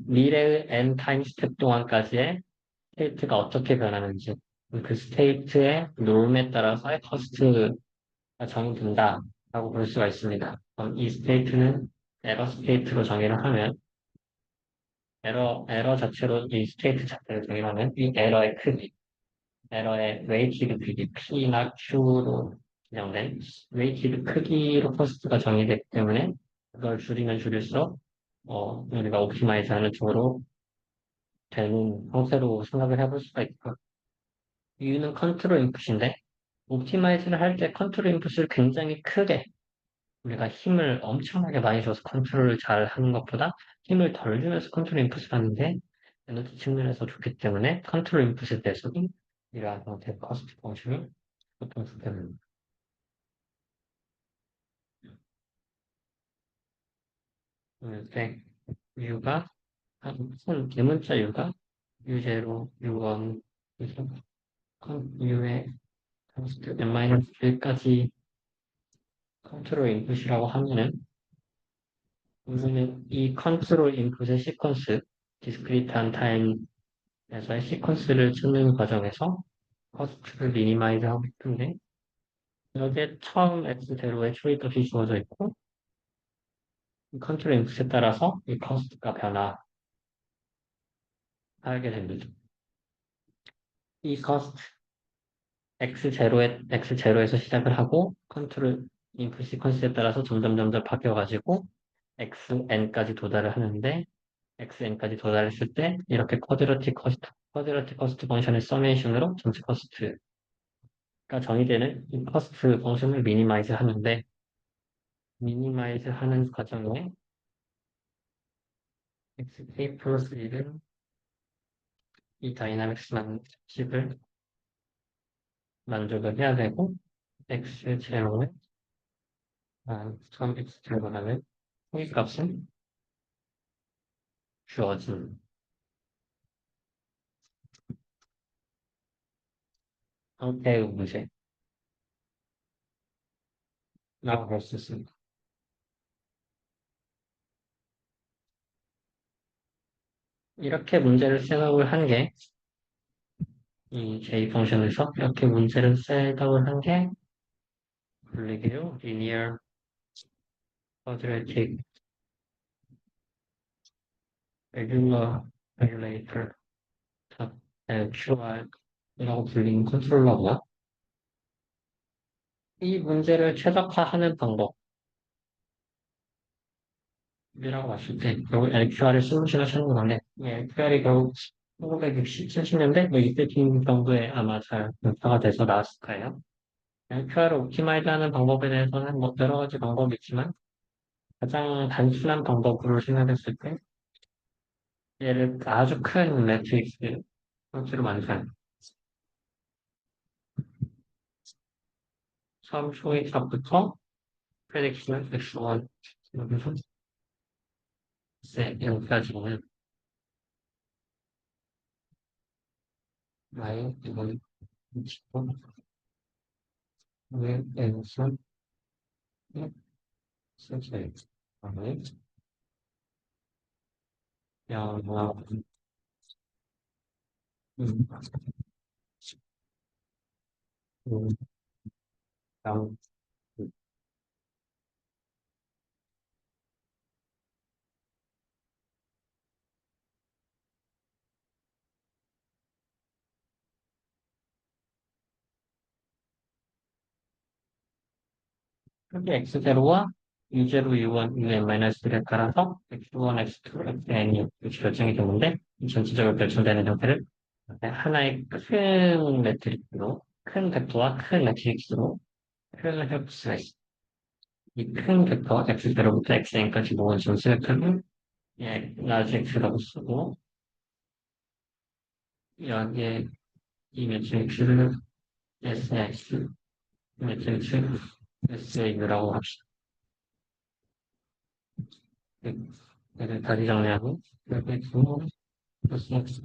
미래의 n 타임 스텝 동안까지의 스테이트가 어떻게 변하는지 그 스테이트의 놈에 따라서의 커스트가 정해진다라고 볼 수가 있습니다. 그럼 이 스테이트는 에러 스테이트로 정의를 하면 에러 자체로 이 스테이트 자체를 정의하면 이 에러의 크기, 에러의 웨이티드 크기, P나 Q로 지정된 웨이티드 크기로 커스트가 정의되기 때문에 그걸 줄이면 줄일수록 우리가 옵티마이즈 하는 쪽으로 되는 형태로 생각을 해볼 수가 있고 이유는 컨트롤 인풋인데 옵티마이즈를 할 때 컨트롤 인풋을 굉장히 크게 우리가 힘을 엄청나게 많이 줘서 컨트롤을 잘 하는 것보다 힘을 덜 주면서 컨트롤 인풋을 하는데 에너지 측면에서 좋기 때문에 컨트롤 인풋에 대해서는 이러한 형태의 커스트 펑션을 보통 쓰게 됩니다. 이렇게 U가 한 대문자 U가 U0, U1, 그래서 U의 컨스트 n-1까지 컨트롤 인풋이라고 하면은 우선은 이 컨트롤 인풋의 시퀀스, 디스크리트한 타임에서의 시퀀스를 찾는 과정에서 커스트를 미니마이즈 하고 싶은데 여기에 처음 X0의 트레이드오프 주어져 있고 이 컨트롤 인풋에 따라서 이 커스트가 변화하게 됩니다. 이 커스트 X0에서 시작을 하고 컨트롤 인풋 시퀀스에 따라서 점점 바뀌어가지고 XN까지 도달을 하는데 xn까지 도달했을 때 이렇게 쿼드라틱 커스트 펑션의 서메이션으로 전체 커스트가 정의되는 이 커스트 펑션을 미니마이즈 하는데 미니마이즈 하는 과정에 xk 플러스 1은 이 다이나믹스 식을 만족을 해야 되고 x 제로는 처음 x 제로라는 이 값은 주어진 형태의 문제라고 볼 수 있습니다. 이렇게 문제를 셋업을 한 게 이 J 펑션에서 이렇게 문제를 셋업을 한 게 분리기로 linear quadratic regular regulator QR이라고 불리는 컨트롤러고요. 이 문제를 최적화하는 방법이라고 봤을 때 결국 LQR을 솔루션을 찾는 건데 LQR이 결국 1960, 70년대 뭐 이때쯤 정도에 아마 잘 변화가 돼서 나왔을 거예요. LQR을 옵티마이즈하는 방법에 대해서는 뭐 여러 가지 방법이 있지만 가장 단순한 방법으로 생각했을 때 얘를 아주 큰 매트릭스 형태로 만든 처음 초이값부터 프레딕션 x1 여기서 여기까지는 y 이건 20번 왜 n선 실제 다음에 영화 음, 음, 양 크게 x0와 u0, u1, un-를 따라서 x1, x2, xn이 이렇게 결정이 되는데 이 전체적으로 결정되는 형태를 하나의 큰 매트릭스로 큰 벡터와 큰 매트릭스로 표현을 해볼 수가 있습니다. 이 큰 벡터 x0부터 xn까지 모은 전체 벡터를 예, 라지 x라고 쓰고 여기에 이 매트릭스를 sx 매트릭스 SAU라고 합시다. 얘를 다시 정리하고 여기 두 SX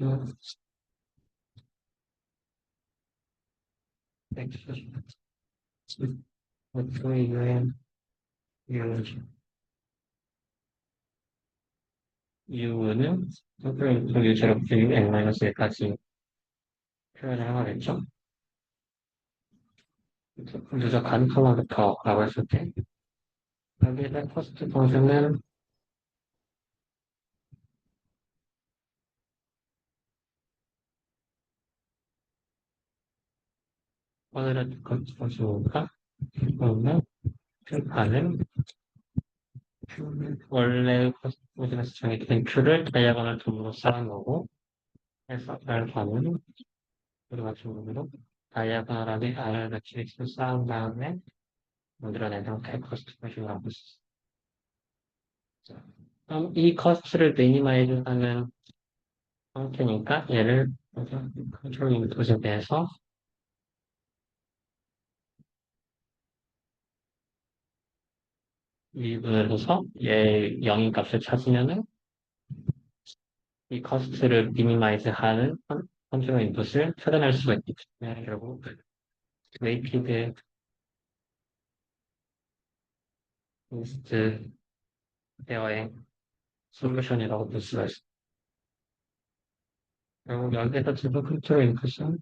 X X의 유엔 U는 그 제로부터 UN-1까지 표현을 하겠죠. 누적한 컬러부터라고 했을 때 여기에 퍼스트 펑션은 오늘은 펑션이니까 그러면 Q파는 원래 퍼스트 펑션에서 정했던 Q를 다이아고널 둠으로 쌓은 거고 해서 알파는 우리 마찬가지로 다이아고널하게 R 매트릭스를 쌓은 다음에 만들어낸 형태의 커스트 펑션이라고 했습니다. 그럼 이 커스트를 미니마이즈하는 형태니까 얘를 컨트롤 인풋에 대해서 미분을 해서 얘 영인 값을 찾으면은 이 커스트를 미니마이즈하는 컨트롤 인풋을 찾아낼 수가 있기 때문에 결국 웨이티드 리스트 페어의 솔루션이라고 볼 수가 있습니다. 결국 여기에서 지금 컨트롤 인풋은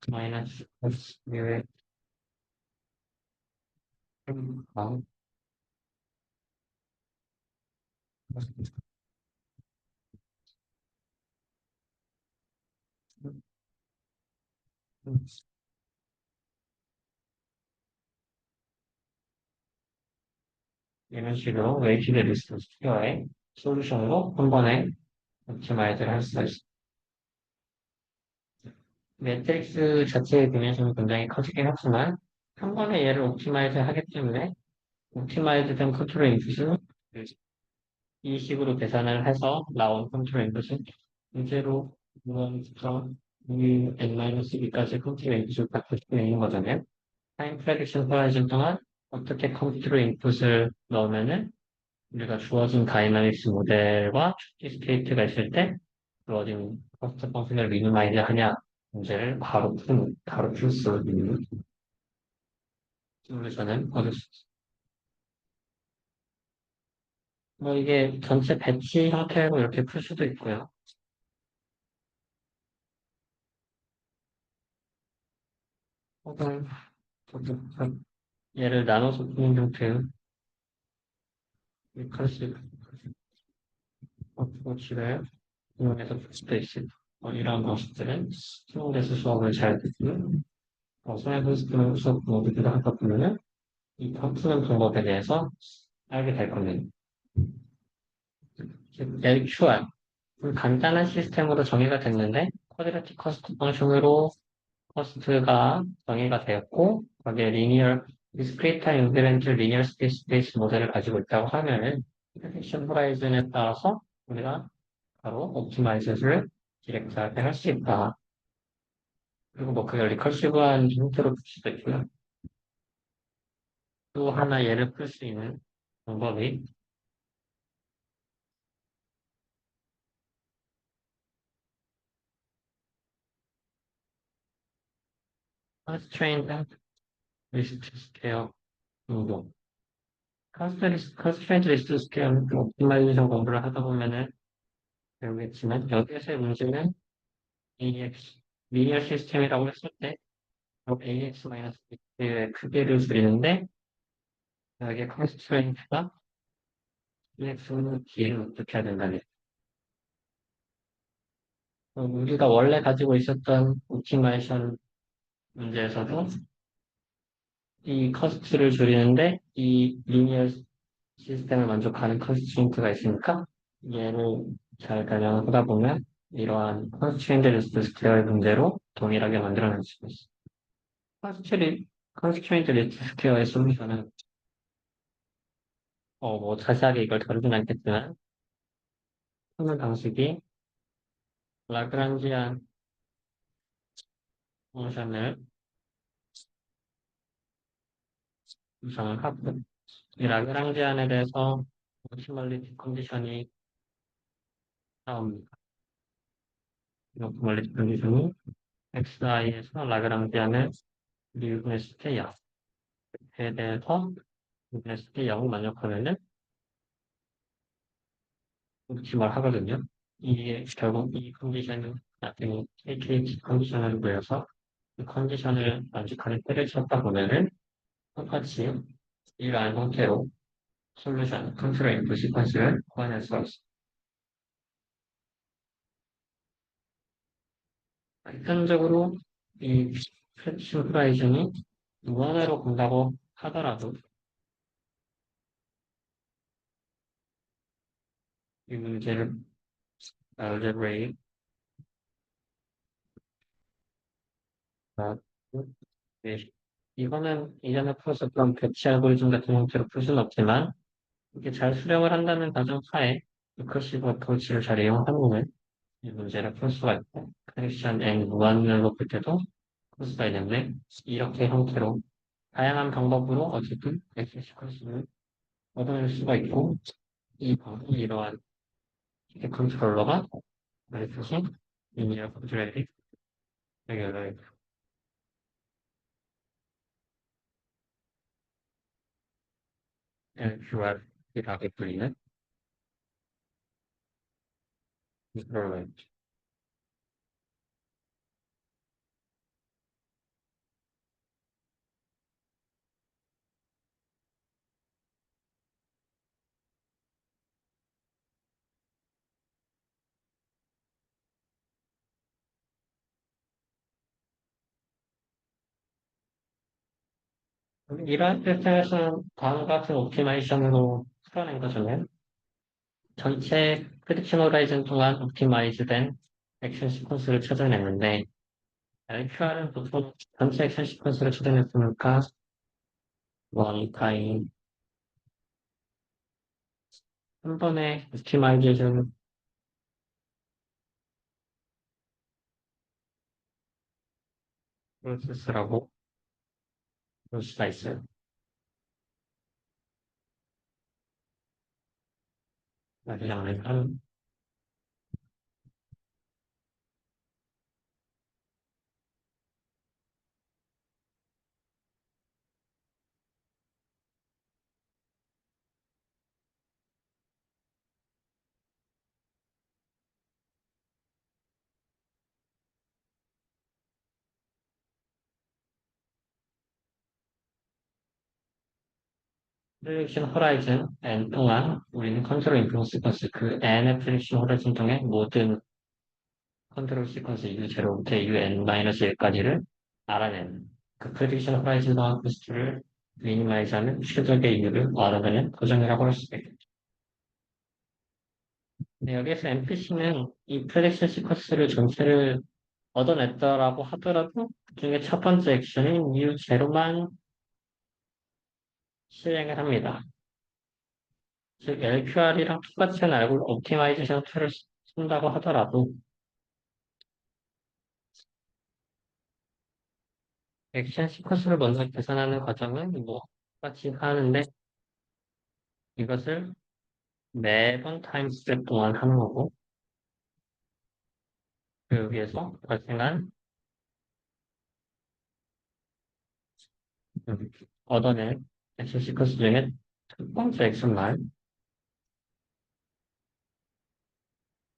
마이너스 S 의 방 이런 식으로 웨이티드 리스트 스퀘어의 솔루션으로 한 번에 옵티마이즈를 할 수가 있습니다. 매트릭스 자체의 디멘션은 굉장히 커지긴 하지만 한 번에 얘를 옵티마이즈 하기 때문에 옵티마이즈된 컨트롤 인풋은 이 식으로 계산을 해서 나온 컨트롤 인풋은 문제로 무언부터 n-2까지 컨트롤 인풋을 바꿀 수 있는 거잖아요. 타임 프레딕션 호라이즌 동안 어떻게 컨트롤 인풋을 넣으면은 우리가 주어진 다이나믹스 모델과 추지 스테이트가 있을 때 주어진 커스트 펑션을 미니마이즈 하냐 문제를 바로 풀 수 있는 솔루션을 얻을 수 있습니다. 뭐 이게 전체 배치 형태로 이렇게 풀 수도 있고요. 혹은 얘를 나눠서 푸는 형태의 리커시브 어프로치를 이용해서 풀 수도 있습니다. 이런 방식들은 스무데스 수업을 잘 듣고 사이버스크린 수업 모두를 하다 보면은 이 푸는 방법에 대해서 알게 될 겁니다. LQR 간단한 시스템으로 정의가 됐는데 쿼드라틱 커스트 펑션으로 커스트가 정의가 되었고 거기에 리니어 디스크리트 타임 인베런트 리니어 스페이스 모델을 가지고 있다고 하면은 프레딕션 호라이즌에 따라서 우리가 바로 옵티마이저를 디렉트하게 할 수 있다. 그리고 뭐 그걸 리커시브한 형태로 풀 수도 있고요. 또 하나 예를 풀 수 있는 방법이 constraint list scale 운동. constraint list scale 옵티마이제이션 공부를 하다 보면은 배우겠지만 여기에서의 문제는 AX 리니어 시스템이라고 했을 때 AX-B의 크기를 줄이는데 여기에 constraint가 AX는 B를 어떻게 해야 된다는 우리가 원래 가지고 있었던 옵티마이제이션 문제에서도 이 커스트를 줄이는데 이 리니어 시스템을 만족하는 컨스트레인트가 있으니까 얘를 잘 가정하다 보면 이러한 컨스트레인트 리스트 스퀘어의 문제로 동일하게 만들어낼 수 있어. 컨스트레인트 리스트 스퀘어의 솔루션은 뭐 자세하게 이걸 다루진 않겠지만 하는 방식이 라그란지안 펑션을 구성을 하고 이 라그랑지안에 대해서 옵티멀리티 컨디션이 나옵니다. 이 옵티멀리티 컨디션이 xi에서 라그랑지안을 미분했을 때 0에 대해서 미분했을 때 0을 만족하면은 옵티멀 하거든요. 이게 결국 이 컨디션은 나중에 KKT 컨디션을 구해서 이 컨디션을 만족하는 때를 찾다 보면은 똑같이 이러한 형태로 솔루션, 컨트롤 인풋 시퀀스를 구현할 수가 있습니다. 일반적으로 이 슈퍼라이즌이 무한으로 본다고 하더라도 이 문제를 알제브레이 네. 이거는 이전에 풀었었던 배치 알고리즘 같은 형태로 풀 수는 없지만 이게 잘 수령을 한다는 가정하에 리커시브 어프로치를 잘 이용하면 이 문제를 풀 수가 있고 커넥션 N 무한으로 볼 때도 풀 수가 있는데 이렇게 형태로 다양한 방법으로 어쨌든 엑셀 시퀀스를 얻어낼 수가 있고 이 방법이 이러한 컨트롤러가 말해주신 리니어 컨트롤이 연결을 LQR이라고 불리는 컨트롤러입니다. 이러한 시스템에서는 다음과 같은 옵티마이션으로 풀어낸 것은 전체 프리딕션 호라이즌 동안 옵티마이즈된 액션 시퀀스를 찾아냈는데 LQR은 보통 전체 액션 시퀀스를 찾아냈으니까 원타임 한 번에 옵티마이제이션 프로세스라고 볼 수가 있어요. 그냥 프리딕션 호라이즌 N 동안 우리는 컨트롤 인플루언스 시퀀스 그 N의 프리딕션 호라이즌 동의 모든 컨트롤 시퀀스 U0부터 UN-1까지를 알아내는 그 프리딕션 호라이즌 동안 코스트를 미니마이즈하는 최적의 이유를 알아내는 과정이라고 할 수가 있겠죠. 근데 여기에서 NPC는 이 프리딕션 시퀀스를 전체를 얻어냈더라고 하더라도 그중에 첫 번째 액션인 U0만 실행을 합니다. 즉, LQR이랑 똑같은 알고 옵티마이제이션 툴을 쓴다고 하더라도 액션 시퀀스를 먼저 계산하는 과정은 뭐 똑같이 하는데 이것을 매번 타임 스텝 동안 하는 거고 그 위에서 발생한 음, 얻어낸 액션 시퀀스 중에 첫 번째 액션만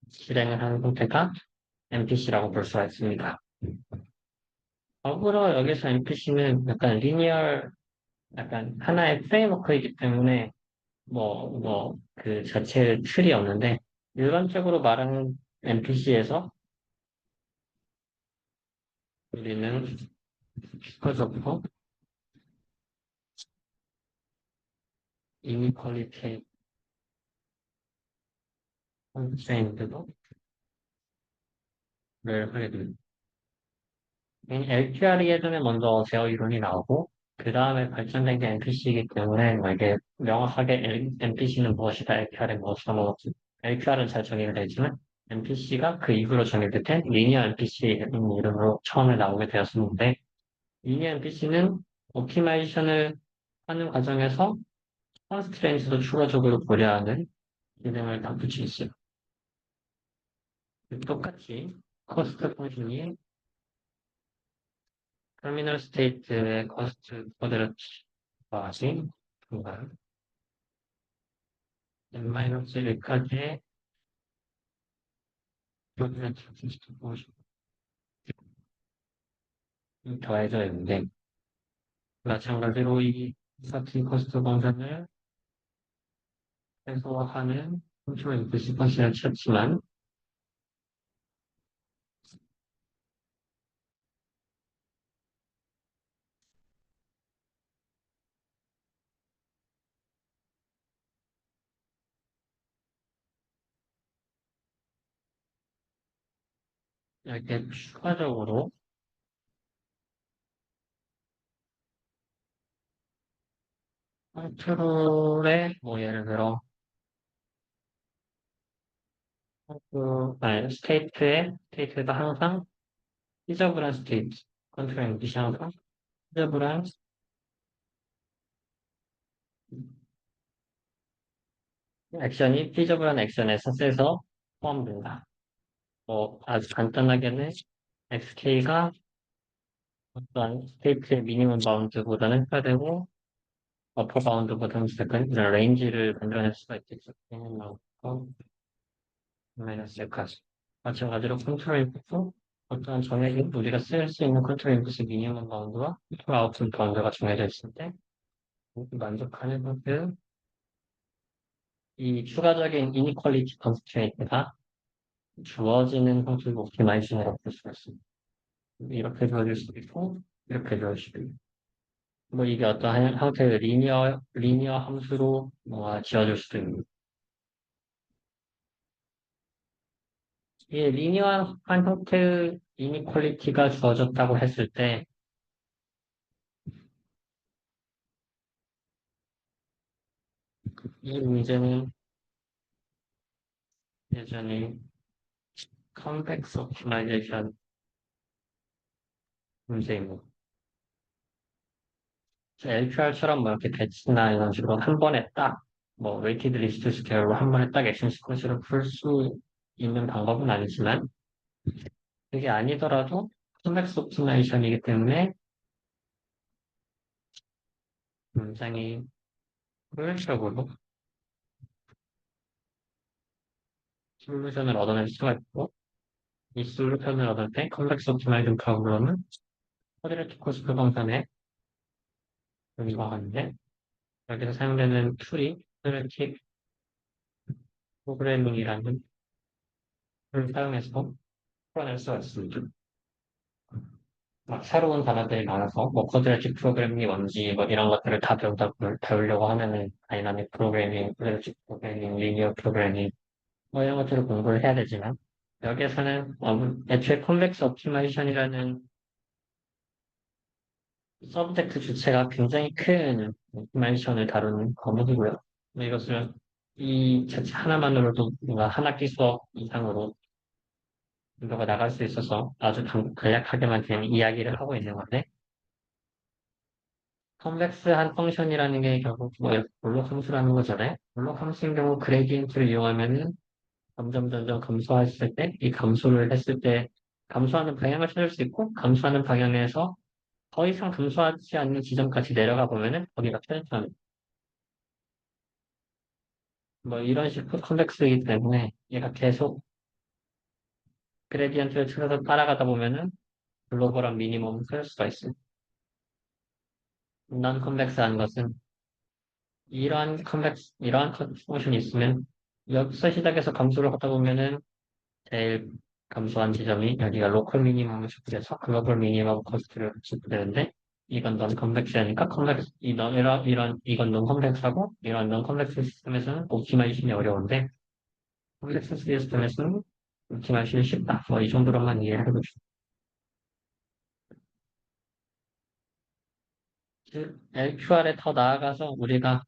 실행을 하는 형태가 NPC라고 볼 수가 있습니다. 거꾸로 여기서 NPC는 약간 리니얼, 약간 하나의 프레임워크이기 때문에 그 자체의 틀이 없는데 일반적으로 말하는 NPC에서 우리는 슈퍼저퍼, 이니퀄리티 컨스트레인트를 하게 됩니다. LQR이 예전에 먼저 제어 이론이 나오고, 그 다음에 발전된 게 NPC이기 때문에, 뭐 이게 명확하게 NPC는 무엇이다, LQR은 무엇이다, 뭐, LQR은 잘 정의가 되지만, NPC가 그 이후로 정의된 리니어 NPC라는 이름으로 처음에 나오게 되었었는데, 리니어 NPC는 옵티마이제이션을 하는 과정에서 컨스트레인트도 추가적으로 고려하는 기능을 다 붙여 있어요. 똑같이 커스트 펑션이 터미널 스테이트의 커스트 코드를 더하기 중간 n-1까지의 교류의 트랜지스터 더해져 있는데 마찬가지로 이 스타팅 커스트 방정을 해소하는 컨트롤 인풋 시퀀스를 찾지만 이렇게 추가적으로 컨트롤에 뭐 예를 들어 스테이트가 항상 피저블한 스테이트 컨트롤 인풋이 항상 피저블한 액션이 피저블한 액션에서 셋에서 포함된다. 뭐 아주 간단하게는 XK가 어떤 스테이트의 미니멈 바운드보다는 커야 되고 어퍼 바운드보다는 작은 이런 레인지를 만들어낼 수가 있겠죠. 미니멈하고 마이너스 여기까지. 마찬가지로 컨트롤 인풋도 어떤 정해진 우리가 쓸 수 있는 컨트롤 인풋의 미니멈 바운드와 컨트롤 아웃풋 바운드가 정해져 있을 때 만족하는 것은 이 추가적인 이니퀄리티 컨스트레인트가 주어지는 형식의 옵티마이제이션이라고 볼 수가 있습니다. 이렇게 주어질 수도 있고 이렇게 주어질 수도 있고 뭐 이게 어떤 형태의 리니어 함수로 뭐가 지어질 수도 있는. 이 리니어한 형태의 이니퀄리티가 주어졌다고 했을 때, 이 문제는 예전에 컨벡스 옵티마이제이션 문제입니다. LQR처럼 뭐 이렇게 배치나 이런 식으로 한 번에 딱, 뭐, 웨이티드 리스트 스퀘어로 한 번에 딱 액션 시퀀스를 풀 수 있는 방법은 아니지만, 그게 아니더라도 컨벡스 옵티마이제이션이기 때문에 굉장히 효율적으로 솔루션을 얻어낼 수가 있고, 이 솔루션을 얻을 때 컴플렉스 옵티마이징 프로그램은 쿼드레틱 코스트 방산에 여기가 하는데, 여기서 사용되는 툴이 쿼드레틱 프로그래밍이라는 툴을 사용해서 풀어낼 수가 있습니다. 막 새로운 단어들이 많아서 뭐 쿼드레틱 프로그래밍이 뭔지 뭐 이런 것들을 다 배우려고 하면은 다이나믹 프로그래밍, 쿼드레틱 프로그래밍, 리니어 프로그래밍 뭐 이런 것들을 공부를 해야 되지만 여기에서는 애초에 컴플렉스 옵티마이제이션이라는 서브젝트 주체가 굉장히 큰 디멘션을 다루는 과목이고요. 이것을 이 자체 하나만으로도 뭔가 한 학기 수업 이상으로 진도가 나갈 수 있어서 아주 간략하게만 된 이야기를 하고 있는 건데, 컨벡스한 펑션이라는 게 결국 뭐 이렇게 블록 함수라는 거잖아요. 블록 함수인 경우 그레디언트를 이용하면은 점점 감소했을 때, 이 감소를 했을 때 감소하는 방향을 찾을 수 있고, 감소하는 방향에서 더 이상 감소하지 않는 지점까지 내려가 보면은 거기가 편집하는 뭐 이런 식으로 컨벡스이기 때문에 얘가 계속 그레디언트를 찾아서 따라가다 보면은 글로벌한 미니멈을 찾을 수가 있어요. 넌 컨벡스한 것은 이러한 컨벡션이 있으면 여기서 시작해서 감소를 하다 보면은 제일 감소한 지점이 여기가 로컬 미니멈을 지불해서 글로벌 미니멈 코스트를 지불되는데 이건 넌 컨벡스하니까 컨벡스 이건 넌 컨벡스하고 이런 넌 컨벡스 시스템에서는 옵티마이제션이 어려운데 컨벡스 시스템에서는 옵티마이제션이 쉽다. 뭐 이 정도로만 이해를 해보죠. LQR에 더 나아가서 우리가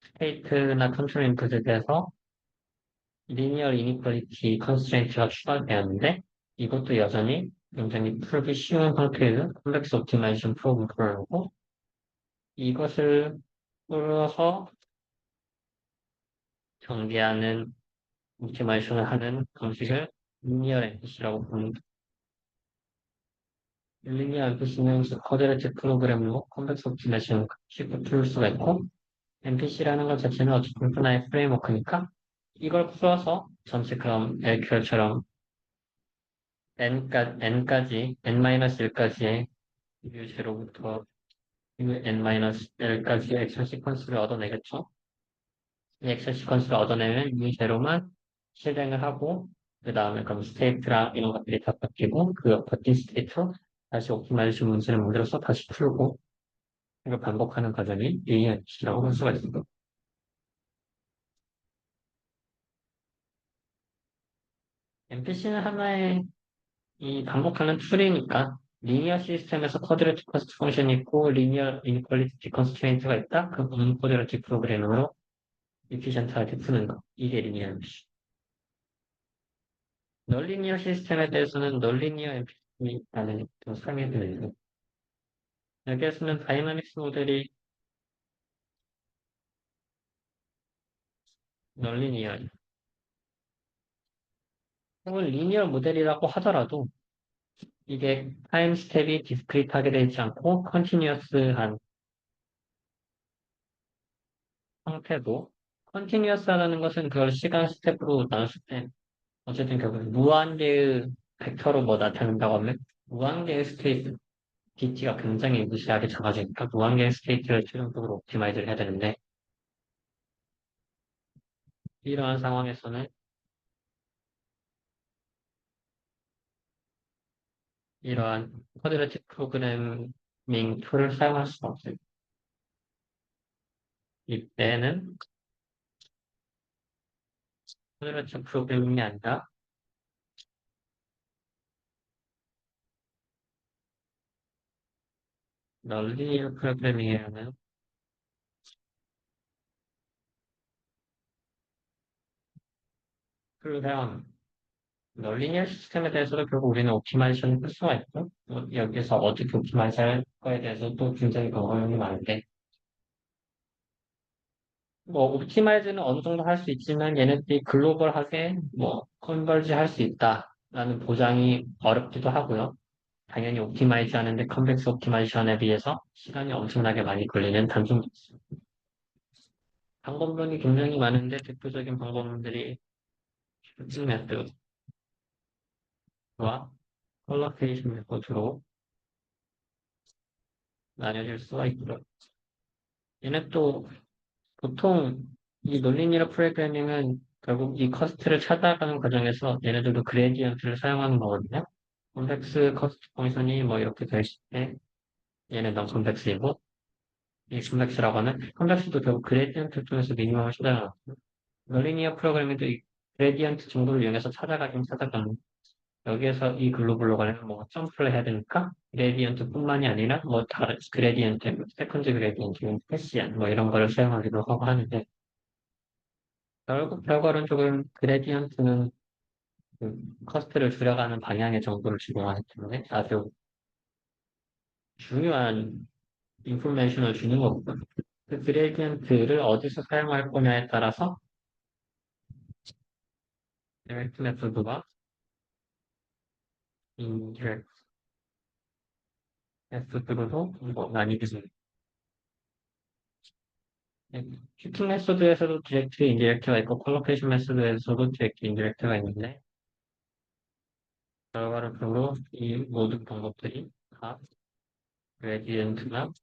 스테이트나 컨트롤 인풋에 대해서 리니어 이니퀄리티 컨스트레인트가 추가되었는데 이것도 여전히 굉장히 풀기 쉬운 형태의 컴플렉스 옵티마이제이션 프로그램이고 이것을 풀어서 전개하는 옵티마이제이션을 하는 방식을 리니어 MPC라고 부릅니다. 리니어 MPC는 쿼드레틱 프로그램으로 컴플렉스 옵티마이제이션 쉽게 풀 수가 있고 MPC라는 것 자체는 어쨌든 하나의 프레임워크니까 이걸 풀어서 전체 그럼 LQL처럼 N-1까지의 U0부터 UN-L까지의 액션 시퀀스를 얻어내겠죠. 이 액션 시퀀스를 얻어내면 U0만 실행을 하고, 그 다음에 그럼 스테이트랑 이런 것들이 다 바뀌고, 그 바뀐 스테이트로 다시 옵티마이제이션 문제를 만들어서 다시 풀고, 이걸 반복하는 과정이 AI라고 볼 수가 있습니다. MPC는 하나의 이 반복하는 툴이니까, 리니어 시스템에서 쿼드레틱 커스트 펑션이 있고, 리니어 이니퀄리티 컨스트레인트가 있다? 그 부분 쿼드레틱 프로그램으로 이피션트하게 푸는 거. 이게 리니어 MPC. 널리니어 시스템에 대해서는 널리니어 MPC라는 또 설명드리고 여기에서는 다이나믹스 모델이 널리니어 혹은 리니어 모델이라고 하더라도 이게 타임 스텝이 디스크리트하게 되지 않고 컨티뉴어스한 형태고 컨티뉴어스하다는 것은 그걸 시간 스텝으로 나눴을 때 어쨌든 결국 무한대의 벡터로 뭐 나타낸다고 하면 무한대의 스테이트 DT가 굉장히 무시하게 작아지니까 무한계의 스테이트를 최종적으로 옵티마이즈를 해야 되는데 이러한 상황에서는 이러한 쿼드레틱 프로그래밍 툴을 사용할 수가 없어요. 이때는 쿼드레틱 프로그래밍이 아니라 널리니어 프로그래밍이라는 툴을 사용합니다. 널리니어 시스템에 대해서도 결국 우리는 옵티마이제이션을 할 수가 있고 여기서 어떻게 옵티마이즈 할 거에 대해서 또 굉장히 경험이 많은데 뭐 옵티마이즈는 어느 정도 할 수 있지만 얘네들이 글로벌하게 뭐 컨버지 할 수 있다라는 보장이 어렵기도 하고요. 당연히 옵티마이즈 하는데 컨벡스 옵티마이제이션에 비해서 시간이 엄청나게 많이 걸리는 단점도 있어요. 방법론이 굉장히 많은데 대표적인 방법론들이 슈팅 메소드와 컬러케이션 메소드로 나뉘어질 수가 있고요. 얘네 또 보통 이 논리니어 프로그래밍은 결국 이 커스트를 찾아가는 과정에서 얘네들도 그레디언트를 사용하는 거거든요. 컨벡스 커스트 펑션이 뭐 이렇게 될 때 얘는 넌 컨벡스이고 이 컨벡스라고 하는 컨벡스도 결국 그레디언트 통해서 미니멈을 찾아가는 거예요. 논리니어 프로그래밍도 이 그레디언트 정도를 이용해서 찾아가긴 찾아가는 여기에서 이 글로벌로 가려면 뭐 점프를 해야 되니까 그레디언트뿐만이 아니라 뭐 다른 그레디언트, 세컨드 그레디언트, 패시안 뭐 이런 거를 사용하기도 하고 하는데 결국 결과론적으로 그레디언트는 그 커스트를 줄여가는 방향의 정보를 제공하기 때문에 아주 중요한 인포메이션을 주는 거거든요. 그 그레디언트를 어디서 사용할 거냐에 따라서 디렉트 메소드와 인디렉트 메소드로도 뭐 나뉘겠습니다. 슈팅 메소드에서도 디렉트, 인디렉트가 있고 컬로케이션 메소드에서도 디렉트, 인디렉트가 있는데 결과적으로 이 모든 방법들이 다 그레디언트나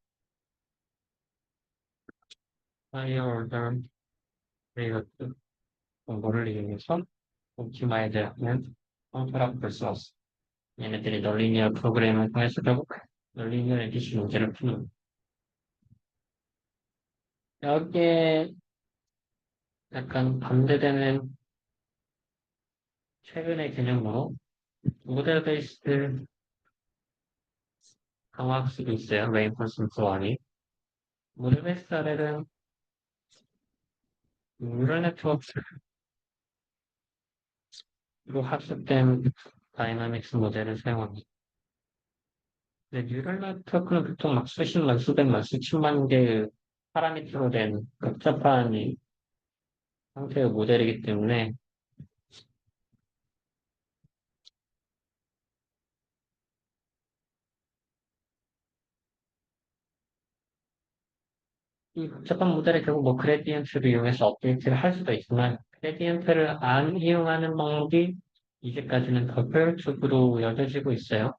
하이어 오더 레이어드 정보를 이용해서 옵티마이즈하는 형태라고 볼 수 없어. 얘네들이 널리니어 프로그램을 통해서 결국 널리니어 에디시 문제를 푸는. 여기에 약간 반대되는 최근의 개념으로 모델 베이스드 강화학습이 있어요. 레인포스먼트 원이. 모델 베이스드 아래는 뉴럴 네트워크로 학습된 다이나믹스 모델을 사용합니다. 근데 뉴럴 네트워크는 보통 막 수십만, 수백만, 수천만 개의 파라미터로 된 복잡한 형태의 모델이기 때문에 이 복잡한 모델을 결국 뭐 그레디언트를 이용해서 업데이트를 할 수도 있지만 그레디언트를 안 이용하는 방법이 이제까지는 더 효율적으로 여겨지고 있어요.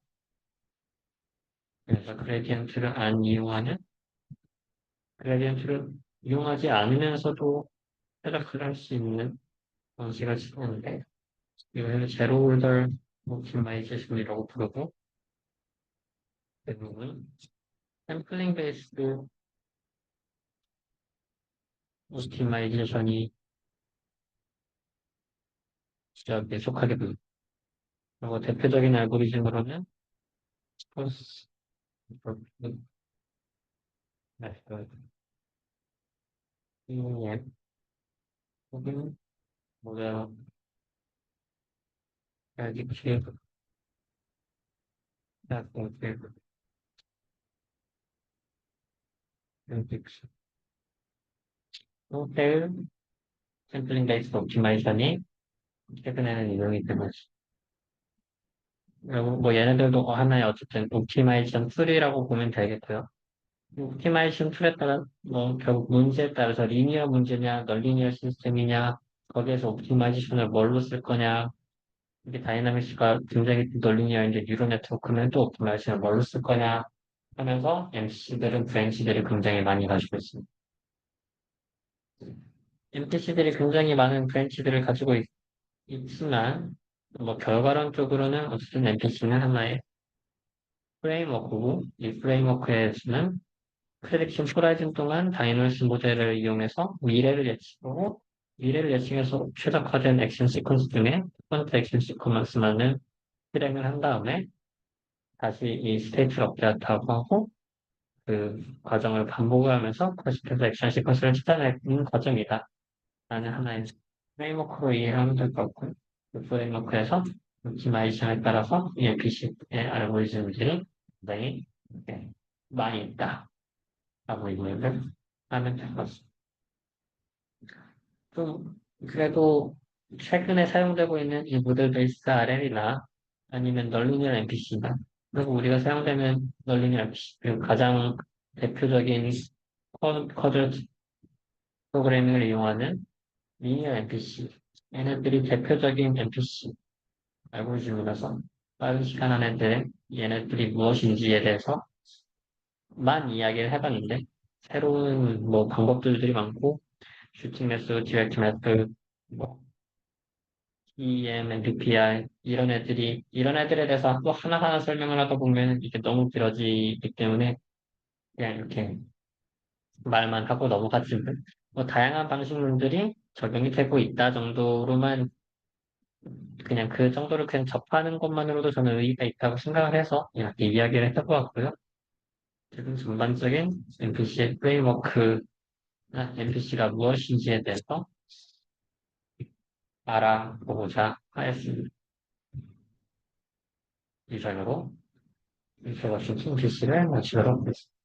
그래서 그레디언트를 이용하지 않으면서도 해석을 할 수 있는 방식을 쓰는데 이거는 제로 올더 옵티마이제이션이라고 부르고 대부분 샘플링 베이스드 옵티마이제이션이 진짜 계속하게 됩니다. 그리고 대표적인 알고리즘으로는 스퍼스 EM 혹은 모델 predictive predictive prediction 호텔 샘플링 베이스 옵티마이제이션이 최근에는 이용이 되고 있습니다. 그리고 뭐 얘네들도 하나의 어쨌든 옵티마이제이션 툴이라고 보면 되겠고요. 옵티마이제이션 툴에 따라 뭐 결국 문제에 따라서 리니어 문제냐, 널리니어 시스템이냐, 거기에서 옵티마이제이션을 뭘로 쓸 거냐, 이게 다이나믹스가 굉장히 널리니어인데 뉴럴 네트워크는 또 옵티마이제이션을 뭘로 쓸 거냐 하면서 MC들은 브랜치들이 굉장히 많이 가지고 있습니다. MPC들이 굉장히 많은 브랜치들을 가지고 있지만 뭐 결과론적으로는 어쨌든 MPC는 하나의 프레임워크고 이 프레임워크에서는 프레딕션 호라이즌 동안 다이너스 모델을 이용해서 미래를 예측해서 최적화된 액션 시퀀스 중에 첫 번째 액션 시퀀스만을 실행을 한 다음에 다시 이 스테이트를 업데이트하고 하고 그 과정을 반복을 하면서 계속해서 액션 시퀀스를 찾아내는 과정이다. 라는 하나의 프레임워크로 이해하면 될 것 같고 그 프레임워크에서 옵티마이제이션에 따라서 EMPC의 알고리즘들이 굉장히 많이 있다. 라고 이해를 하면 될 것 같습니다. 좀 그래도 최근에 사용되고 있는 이 모델 베이스 RL이나 아니면 널리니얼 MPC나 그리고 우리가 사용되는 널리니얼 MPC 그리고 가장 대표적인 쿼드 프로그래밍을 이용하는 리니어 MPC 얘네들이 대표적인 MPC 알고리즘이라서 빠른 시간 안에 얘네들이 무엇인지에 대해서만 이야기를 해봤는데 새로운 뭐 방법들이 많고 슈팅 매스, 디렉트 매스, 뭐 EM, MPPI 이런 애들에 대해서 또 하나하나 설명을 하다 보면 이게 너무 길어지기 때문에 그냥 이렇게 말만 하고 넘어갔지만 뭐 다양한 방식론들이 적용이 되고 있다 정도로만 그냥 그 정도를 그냥 접하는 것만으로도 저는 의의가 있다고 생각을 해서 이렇게 이야기를 해보았고요. 지금 전반적인 NPC의 프레임워크나 NPC가 무엇인지에 대해서 알아보고자 하였습니다. 이상으로 인트로더션 PC를 마치도록 하겠습니다.